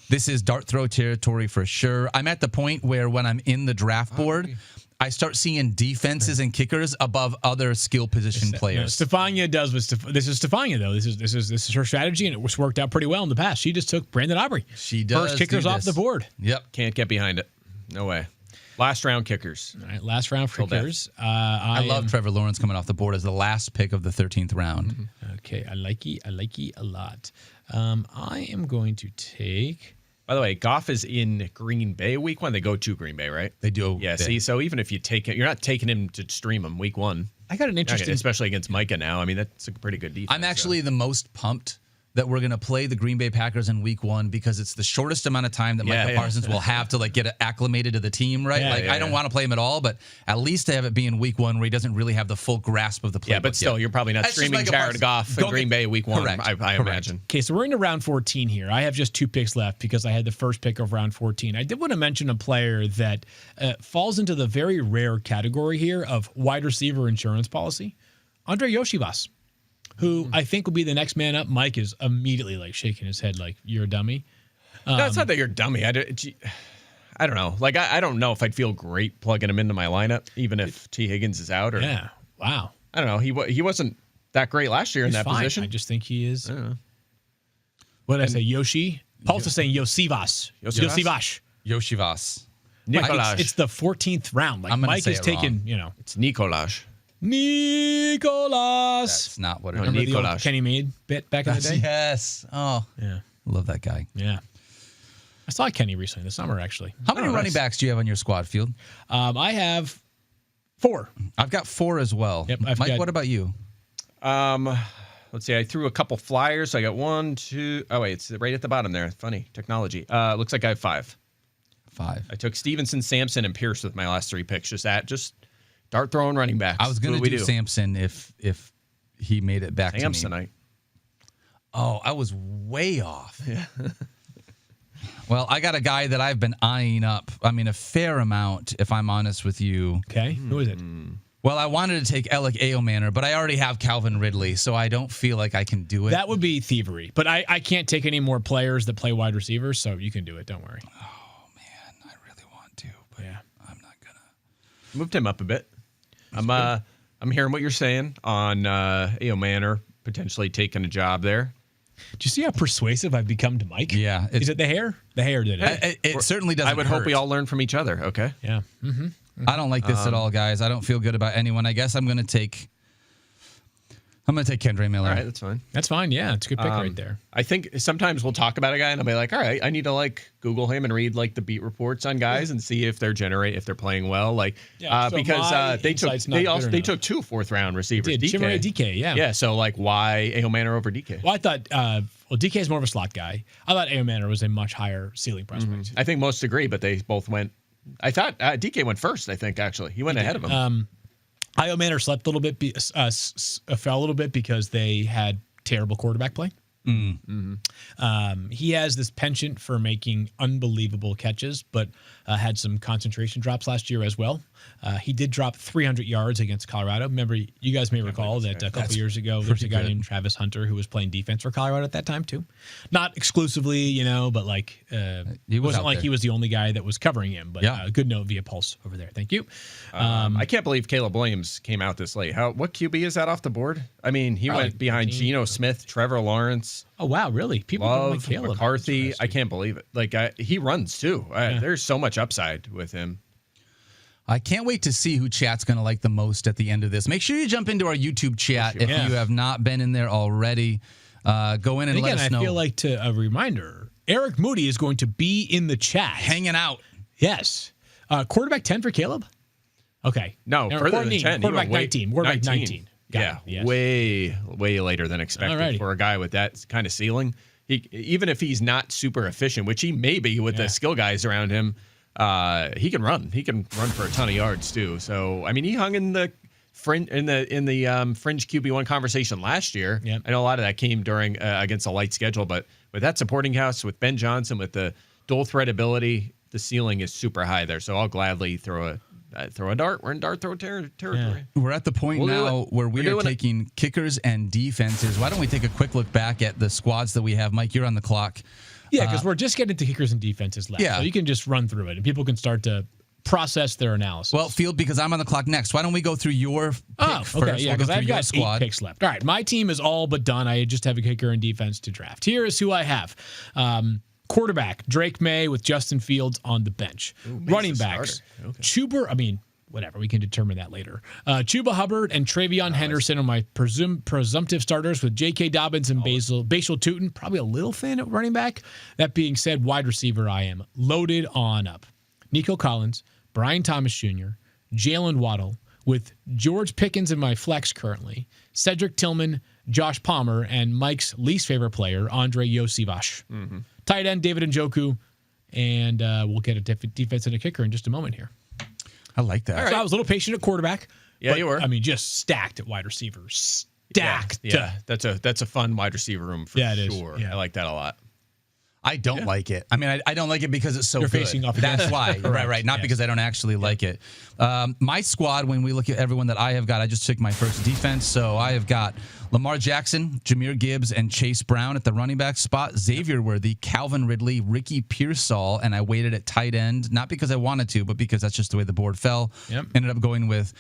this is dart throw territory for sure. I'm at the point where when I'm in the draft board, I start seeing defenses and kickers above other skill position players. Stefania does this is Stefania though. This is her strategy, and it was worked out pretty well in the past. She just took Brandon Aubrey. She does. First kickers off the board. Yep. Can't get behind it. No way. Last round kickers. All right, last round for kickers. I love Trevor Lawrence coming off the board as the last pick of the 13th round. Okay, I like it a lot. I am going to take. By the way, Goff is in Green Bay week 1. They go to Green Bay, right? They do. Yeah. See, so even if you take it, you're not taking him to stream him week 1. I got an interesting, especially against Micah now. I mean, that's a pretty good defense. I'm actually the most pumped that we're going to play the Green Bay Packers in week 1 because it's the shortest amount of time that Micah Parsons will have to like get acclimated to the team, right? I don't want to play him at all, but at least to have it be in week 1 where he doesn't really have the full grasp of the playbook. Yeah, but still, you're probably not That's just streaming Micah Jared Parsons. Goff in Green Bay week 1, Correct. I imagine. Okay, so we're into round 14 here. I have just 2 picks left because I had the first pick of round 14. I did want to mention a player that falls into the very rare category here of wide receiver insurance policy, Andre Yoshivas, who I think will be the next man up. Mike is immediately like shaking his head like, you're a dummy. No, it's not that you're a dummy. I don't know. Like, I don't know if I'd feel great plugging him into my lineup, even if T. Higgins is out. Or Yeah, wow. I don't know. He wasn't that great last year in that Fine. position. I just think he is. What did I say, Yoshi? Paul's is saying Yosivas. Yosivas? Yoshivas. Mike, Nikolaj. it's the 14th round. Like I'm gonna Mike say is it taking, wrong. It's Nikolaj. Nicolas. That's not what it Remember is. the old Nicolas. Kenny Meade bit back in the day? Yes. Oh, Yeah. love that guy. Yeah. I saw Kenny recently this summer, actually. How many running backs do you have on your squad, Field? I have 4. I've got 4 as well. Yep, I've Mike, got- what about you? Let's see. I threw a couple flyers. I got 1, 2. Oh wait, it's right at the bottom there. Funny technology. Looks like I have 5. 5. I took Stevenson, Sampson, and Pierce with my last 3 picks. Just dart throwing running backs. I was going What to we do Sampson if he made it back to me. Samsonite. Oh, I was way off. Yeah. Well, I got a guy that I've been eyeing up. I mean, a fair amount, if I'm honest with you. Okay. Who is it? Well, I wanted to take Alec Aomanor, but I already have Calvin Ridley, so I don't feel like I can do it. That would be thievery. But I can't take any more players that play wide receivers, so you can do it. Don't worry. I really want to, but Yeah. I'm not gonna. Moved him up a bit. I'm hearing what you're saying on Manor potentially taking a job there. Do you see how persuasive I've become to Mike? Yeah, Is it the hair? The hair did it. It certainly doesn't. I would hope we hurt. all learn from each other. Okay. Yeah. I don't like this at all, guys. I don't feel good about anyone. I guess I'm gonna take Kendre Miller. All right, that's fine. That's fine. Yeah, it's a good pick right there. I think sometimes we'll talk about a guy and I'll be like, all right, I need to like Google him and read like the beat reports on guys and see if they're playing well. Like, Yeah, so my because they insight's not good they enough. took 2 4th-round receivers. Did Chimere DK, yeah. Yeah. So like, why Manor over DK? Well, I thought, DK is more of a slot guy. I thought Aomanor was a much higher ceiling prospect. I think most agree, but they both went. I thought DK went first. I think actually he went ahead of him. Aomanor slept a little bit, fell a little bit because they had terrible quarterback play. He has this penchant for making unbelievable catches, but had some concentration drops last year as well. He did drop 300 yards against Colorado. Remember, you guys may recall that a couple years ago, there was a guy named Travis Hunter who was playing defense for Colorado at that time too. Not exclusively, but like it wasn't like he was the only guy that was covering him. But Yeah. good note via Pulse over there. Thank you. I can't believe Caleb Williams came out this late. What QB is that off the board? I mean, he went behind 13. Geno Smith, Trevor Lawrence, Oh wow, really? People don't like Love, Caleb. McCarthy. I can't believe it. Like he runs too. There's so much upside with him. I can't wait to see who chat's going to like the most at the end of this. Make sure you jump into our YouTube chat if you have not been in there already. Go in and let Again, us know. I feel like a reminder, Eric Moody is going to be in the chat. Hanging out. Yes. Quarterback 10 for Caleb? Okay. No, further than 10. Quarterback 19. Quarterback 19. Got Yeah, it. Yes. way later than expected Alrighty. for a guy with that kind of ceiling. Even if he's not super efficient, which he may be with the skill guys around him, he can run. He can run for a ton of yards too. So I mean, he hung in the fringe fringe QB1 conversation last year. Yep. I know a lot of that came during against a light schedule, but with that supporting house with Ben Johnson with the dual threat ability, the ceiling is super high there. So I'll gladly throw a dart. We're in dart throw territory. We're at the point We'll do now it. where we We're are doing it. taking kickers and defenses. Why don't we take a quick look back at the squads that we have? Mike, you're on the clock. Yeah, because we're just getting to kickers and defenses left. Yeah. So you can just run through it and people can start to process their analysis. Well, Field, because I'm on the clock next. Why don't we go through your pick first? okay. Yeah, We'll go because through I've your got squad. 8 picks left. All right, my team is all but done. I just have a kicker and defense to draft. Here is who I have. Quarterback, Drake May with Justin Fields on the bench. Running a backs, starter. Okay. Chuba, whatever, we can determine that later. Chuba Hubbard and Travion Henderson are my presumptive starters with J.K. Dobbins and Basil Tootin. Probably a little thin at running back. That being said, wide receiver, I am loaded on up. Nico Collins, Brian Thomas Jr., Jalen Waddle, with George Pickens in my flex currently, Cedric Tillman, Josh Palmer, and Mike's least favorite player, Andre Yosivas. Tight end, David Njoku, and we'll get a defense and a kicker in just a moment here. I like that. So I was a little patient at quarterback. Yeah, but, you were. I mean, just stacked at wide receiver. Stacked. Yeah, that's a fun wide receiver room for Yeah, it is. sure. Yeah. I like that a lot. I don't like it. I mean, I don't like it because it's so You're good. facing off That's against why. it. Correct. Right. Not Yes. because I don't actually like it. My squad, when we look at everyone that I have got, I just took my first defense. So I have got Lamar Jackson, Jahmyr Gibbs, and Chase Brown at the running back spot. Xavier Worthy, Calvin Ridley, Ricky Pearsall, and I waited at tight end, not because I wanted to, but because that's just the way the board fell. Yep. Ended up going with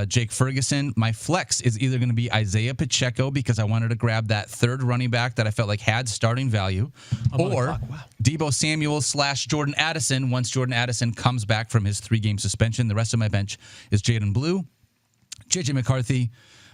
Jake Ferguson. My flex is either going to be Isaiah Pacheco because I wanted to grab that third running back that I felt like had starting value, or Deebo Samuel / Jordan Addison once Jordan Addison comes back from his 3-game suspension. The rest of my bench is Jaden Blue, JJ McCarthy,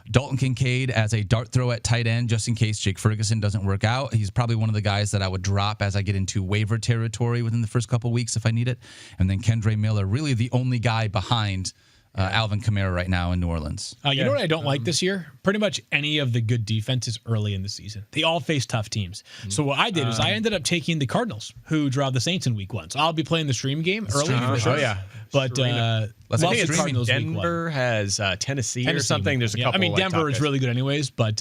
Dalton Kincaid as a dart throw at tight end, just in case Jake Ferguson doesn't work out. He's probably one of the guys that I would drop as I get into waiver territory within the first couple weeks if I need it. And then Kendre Miller, really the only guy behind Alvin Kamara right now in New Orleans. You know what I don't like this year? Pretty much any of the good defenses early in the season. They all face tough teams. So what I did is I ended up taking the Cardinals, who draw the Saints in week 1. So I'll be playing the stream game early. Oh, yeah. But I love think the it's Cardinals week 1. Denver has Tennessee or something. There's a couple. I mean, like, Denver top is guys. really good anyways, but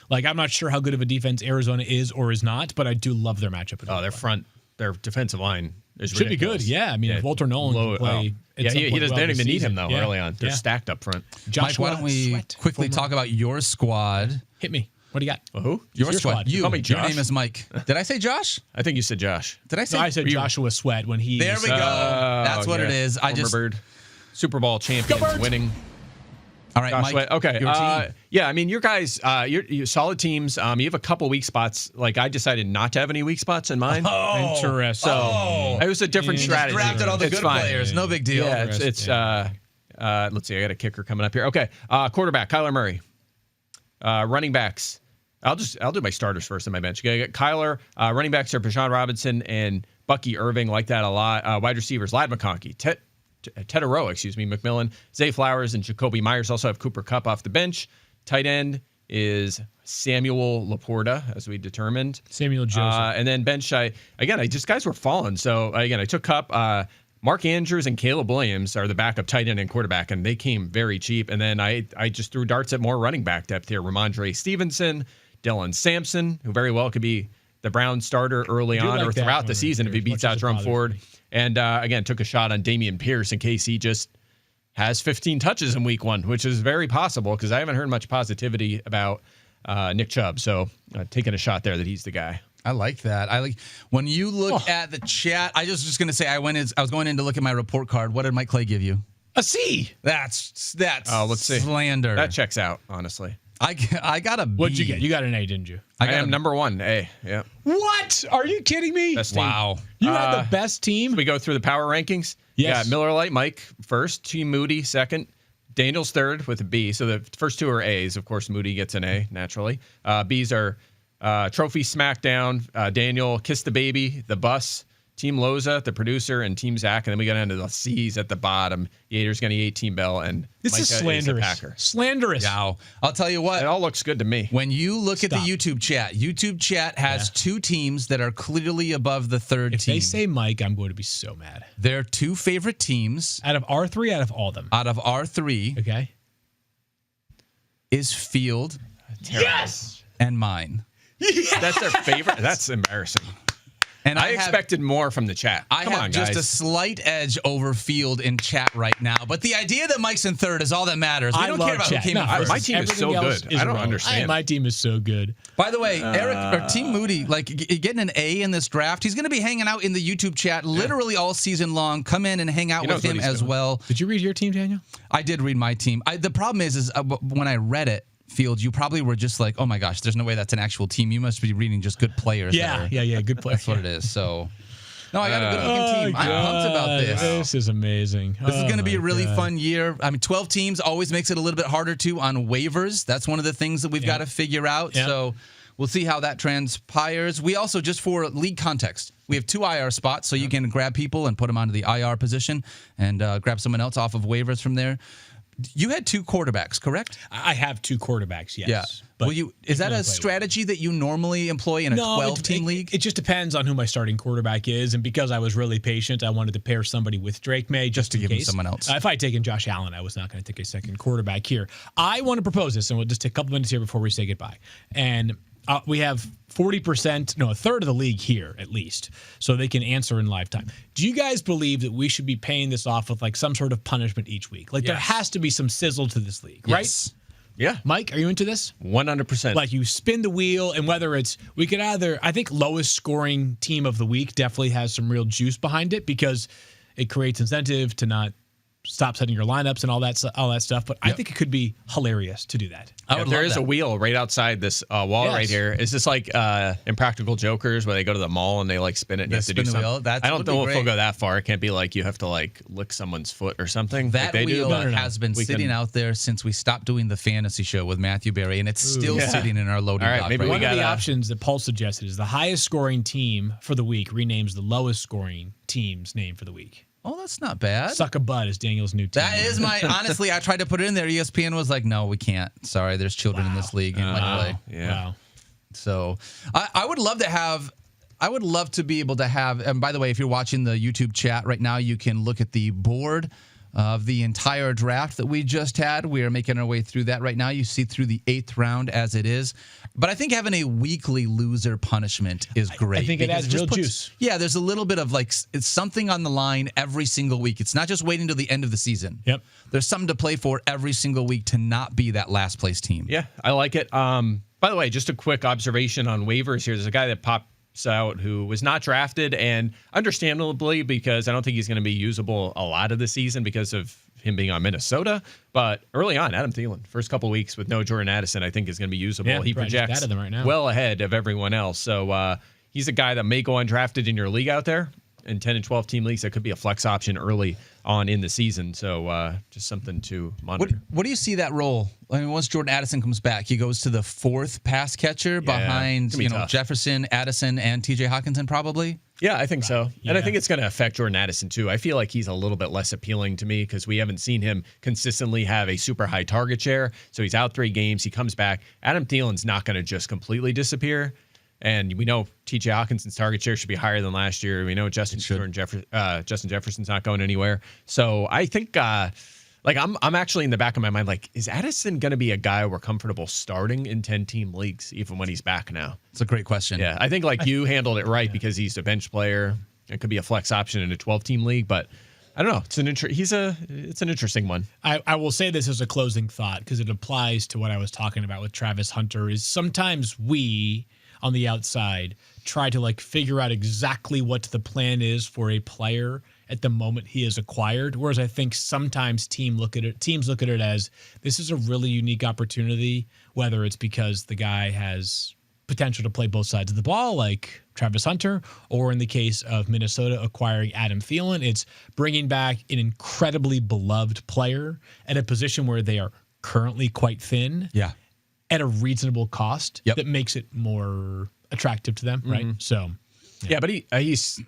like I'm not sure how good of a defense Arizona is or is not, but I do love their matchup. Their defensive line is should be good. Yeah, I mean, if Walter Nolan can play, yeah, he doesn't. They don't even need him though. Yeah. Early on, they're Yeah. stacked up front. Joshua Mike, why don't we Sweat, quickly former- talk about your squad? Hit me. What do you got? Who? Your squad. You. Call me Your Josh. name is Mike. Did I say Josh? I think you said Josh. Did I say? No, I said Joshua Sweat when he. There we go. That's what it is. I Former just. Bird. Super Bowl champions Birds. winning. All right, Josh Mike. Sweat. Okay. Your team. Yeah, I mean, your guys, you're solid teams. You have a couple weak spots. Like I decided not to have any weak spots in mine. Interesting. So it was a different You strategy. just drafted all the It's good fine. players. No big deal. Yeah, it's let's see. I got a kicker coming up here. Okay, quarterback Kyler Murray. Running backs. I'll do my starters first in my bench. Okay, I got Kyler. Running backs are Bijan Robinson and Bucky Irving. Like that a lot. Wide receivers: Lad McConkey, Tedoroa, McMillan, Zay Flowers, and Jacoby Myers. Also have Cooper Kupp off the bench. Tight end is Samuel Laporta, as we determined. Samuel Joseph. And then bench, guys were falling. So again, I took Kupp. Mark Andrews and Caleb Williams are the backup tight end and quarterback, and they came very cheap. And then I just threw darts at more running back depth here. Ramondre Stevenson, Dylan Sampson, who very well could be the Browns starter early on like or that throughout the one season if he as beats much out as it Jerome bothers Ford. me. And again, took a shot on Damian Pierce in case he just has 15 touches in week 1, which is very possible because I haven't heard much positivity about Nick Chubb. So taking a shot there that he's the guy. I like that. I like when you look at the chat. I was just going to say I was going in to look at my report card. What did Mike Clay give you? A C. That's let's see. slander. That checks out, honestly. I got a B. What'd you get? You got an A, didn't you? I am number 1. A. Yeah. What? Are you kidding me? Best team. Wow. You had the best team. We go through the power rankings. Yes. Yeah, Miller Lite Mike first, Team Moody second, Daniel's third with a B. So the first two are A's. Of course, Moody gets an A naturally. B's are Trophy Smackdown, Daniel Kiss the Baby, The Bus, Team Loza, the producer, and Team Zach. And then we got into the C's at the bottom. Yater's going to eat Team Bell, and This Micah is a slanderous. Packer. Slanderous. Wow. I'll tell you what. It all looks good to me. When you look at the Stop. YouTube chat has two teams that are clearly above the third If team. they say Mike, I'm going to be so mad. Their two favorite teams Out of our three, out of all of them. out of our three Okay. is Field Yes. and mine. That's their favorite. That's embarrassing. And I have- expected more from the chat. I Come have on, just guys. a slight edge over Field in chat right now. But the idea that Mike's in third is all that matters. We don't care about who came in first. my team is so Everything good. else I don't wrong. understand. My team is so good. By the way, Eric or Team Moody, like getting an A in this draft, he's going to be hanging out in the YouTube chat literally all season long. Come in and hang out He with knows what him he's as doing. well. Did you read your team, Daniel? I did read my team. The problem is when I read it, Field, you probably were just like, oh my gosh, there's no way that's an actual team. You must be reading just good players. Yeah. Good play. That's what it is. So, no, I got a good looking team. I'm pumped about this. This is amazing. This is going to be a really fun year. I mean, 12 teams always makes it a little bit harder too on waivers. That's one of the things that we've got to figure out. Yeah. So we'll see how that transpires. We also, just for league context, we have 2 IR spots, so you can grab people and put them onto the IR position and grab someone else off of waivers from there. You had 2 quarterbacks, correct? I have 2 quarterbacks, yes. Yeah. But Is that only a play strategy that you normally employ in a 12-team league? It just depends on who my starting quarterback is, and because I was really patient, I wanted to pair somebody with Drake May just to in give him case. someone else. If I had taken Josh Allen, I was not going to take a second quarterback here. I want to propose this, and we'll just take a couple minutes here before we say goodbye. And we have 40%, no, a third of the league here at least, so they can answer in live time. Do you guys believe that we should be paying this off with like some sort of punishment each week? Like there has to be some sizzle to this league, right? Yeah. Mike, are you into this? 100%. Like you spin the wheel, and whether it's, we could either, I think lowest scoring team of the week definitely has some real juice behind it because it creates incentive to not stop setting your lineups and all that stuff. But I think it could be hilarious to do that. There is a wheel right outside this wall right here. Is this like Impractical Jokers where they go to the mall and they like spin it and you have to do something? I don't know if we'll go that far. It can't be like you have to like lick someone's foot or something. That like wheel has been sitting out there since we stopped doing the fantasy show with Matthew Berry, and it's still sitting in our loading dock. Maybe one of the options that Paul suggested is the highest scoring team for the week renames the lowest scoring team's name for the week. Oh, that's not bad. Suck a Bud is Daniel's new team. That is honestly, I tried to put it in there. ESPN was like, no, we can't. Sorry, there's children in this league. And play. Yeah. Wow. So I would love to be able to have, and by the way, if you're watching the YouTube chat right now, you can look at the board of the entire draft that we just had. We are making our way through that right now. You see through the 8th round as it is. But I think having a weekly loser punishment is great. I think it adds real juice. Yeah, there's a little bit of like, it's something on the line every single week. It's not just waiting till the end of the season. Yep. There's something to play for every single week to not be that last place team. Yeah, I like it. By the way, just a quick observation on waivers here. There's a guy that pops out who was not drafted, and understandably, because I don't think he's going to be usable a lot of the season because of him being on Minnesota. But early on, Adam Thielen, first couple weeks with no Jordan Addison, I think is going to be usable. Yeah, he projects right now. well ahead of everyone else. So he's a guy that may go undrafted in your league out there. In 10 and 12 team leagues, that could be a flex option early on in the season. So just something to monitor. What do you see that role? I mean, once Jordan Addison comes back, he goes to the 4th pass catcher behind Jefferson, Addison, and TJ Hawkinson probably. Yeah, I think so. Yeah. And I think it's going to affect Jordan Addison too. I feel like he's a little bit less appealing to me because we haven't seen him consistently have a super high target share. So he's out 3 games. He comes back. Adam Thielen's not going to just completely disappear. And we know T.J. Hawkinson's target share should be higher than last year. We know Justin Jefferson's not going anywhere. So I think, I'm actually in the back of my mind, like, is Addison going to be a guy we're comfortable starting in 10-team leagues, even when he's back now? It's a great question. Yeah, I think you handled it right because he's a bench player. It could be a flex option in a 12-team league, but I don't know. It's an interesting one. I will say this as a closing thought because it applies to what I was talking about with Travis Hunter. Is sometimes we on the outside try to figure out exactly what the plan is for a player at the moment he is acquired. Whereas I think sometimes teams look at it as this is a really unique opportunity, whether it's because the guy has potential to play both sides of the ball, like Travis Hunter, or in the case of Minnesota acquiring Adam Thielen, it's bringing back an incredibly beloved player at a position where they are currently quite thin. Yeah. At a reasonable cost that makes it more attractive to them, right? So, yeah, but there's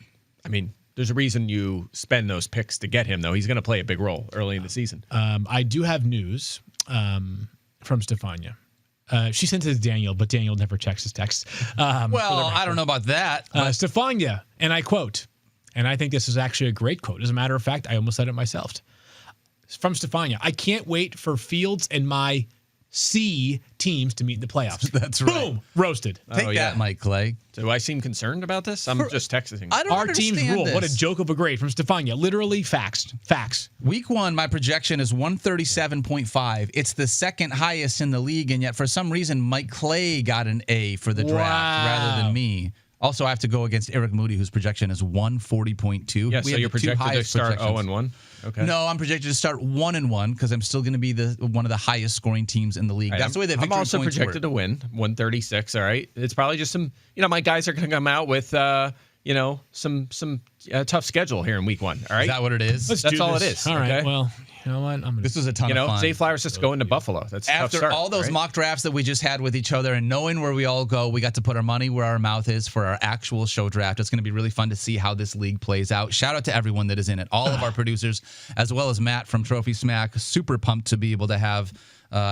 a reason you spend those picks to get him, though. He's going to play a big role early in the season. I do have news from Stefania. She sent it to Daniel, but Daniel never checks his text. I don't know about that. Stefania, and I quote, and I think this is actually a great quote. As a matter of fact, I almost said it myself. From Stefania, I can't wait for Fields and my C teams to meet in the playoffs. That's right. Boom. Roasted. Take that, Mike Clay. Do I seem concerned about this? I'm just texting. Our team's rule. This. What a joke of a grade from Stefania. Literally facts. Week 1, my projection is 137.5. It's the second highest in the league, and yet for some reason, Mike Clay got an A for the draft rather than me. Also, I have to go against Eric Moody, whose projection is 140.2. Yeah, so you're projected to start 0-1? Okay. No, I'm projected to start 1-1 because I'm still going to be one of the highest scoring teams in the league. That's the way that I'm also projected to win 136. All right, it's probably just some. My guys are going to come out with some tough schedule here in week 1. All right, is that what it is? That's all it is. All right. Okay? Well, You know what? This was a ton of fun. Zay Flowers just going to Buffalo. That's a tough After start, all those right? mock drafts that we just had with each other and knowing where we all go, we got to put our money where our mouth is for our actual show draft. It's going to be really fun to see how this league plays out. Shout out to everyone that is in it, all of our producers, as well as Matt from Trophy Smack. Super pumped to be able to have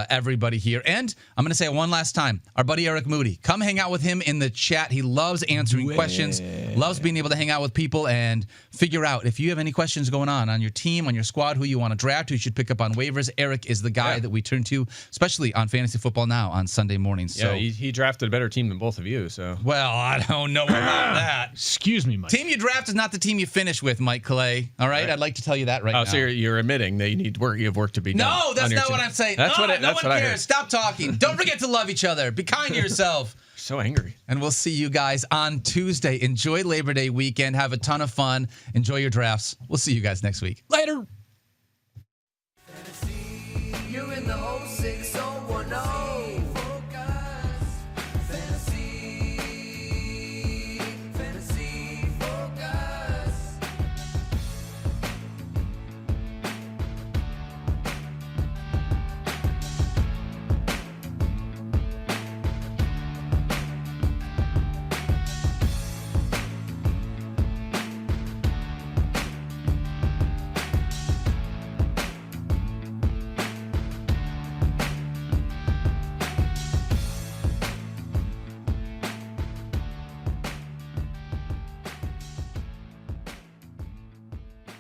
everybody here. And I'm going to say it one last time. Our buddy Eric Moody. Come hang out with him in the chat. He loves answering questions, loves being able to hang out with people and figure out if you have any questions going on your team, on your squad, who you want to draft, who you should pick up on waivers. Eric is the guy that we turn to, especially on Fantasy Football Now on Sunday mornings. Yeah, So, he drafted a better team than both of you. So well, I don't know about that. Excuse me, Mike. Team you draft is not the team you finish with, Mike Clay. All right? I'd like to tell you that right now. so you're admitting that you need work. You have work to be done. No, that's on your not team. what I'm saying. That's no, what no one I cares. heard. Stop talking. Don't forget to love each other. Be kind to yourself. So angry. And we'll see you guys on Tuesday. Enjoy Labor Day weekend. Have a ton of fun. Enjoy your drafts. We'll see you guys next week. Later.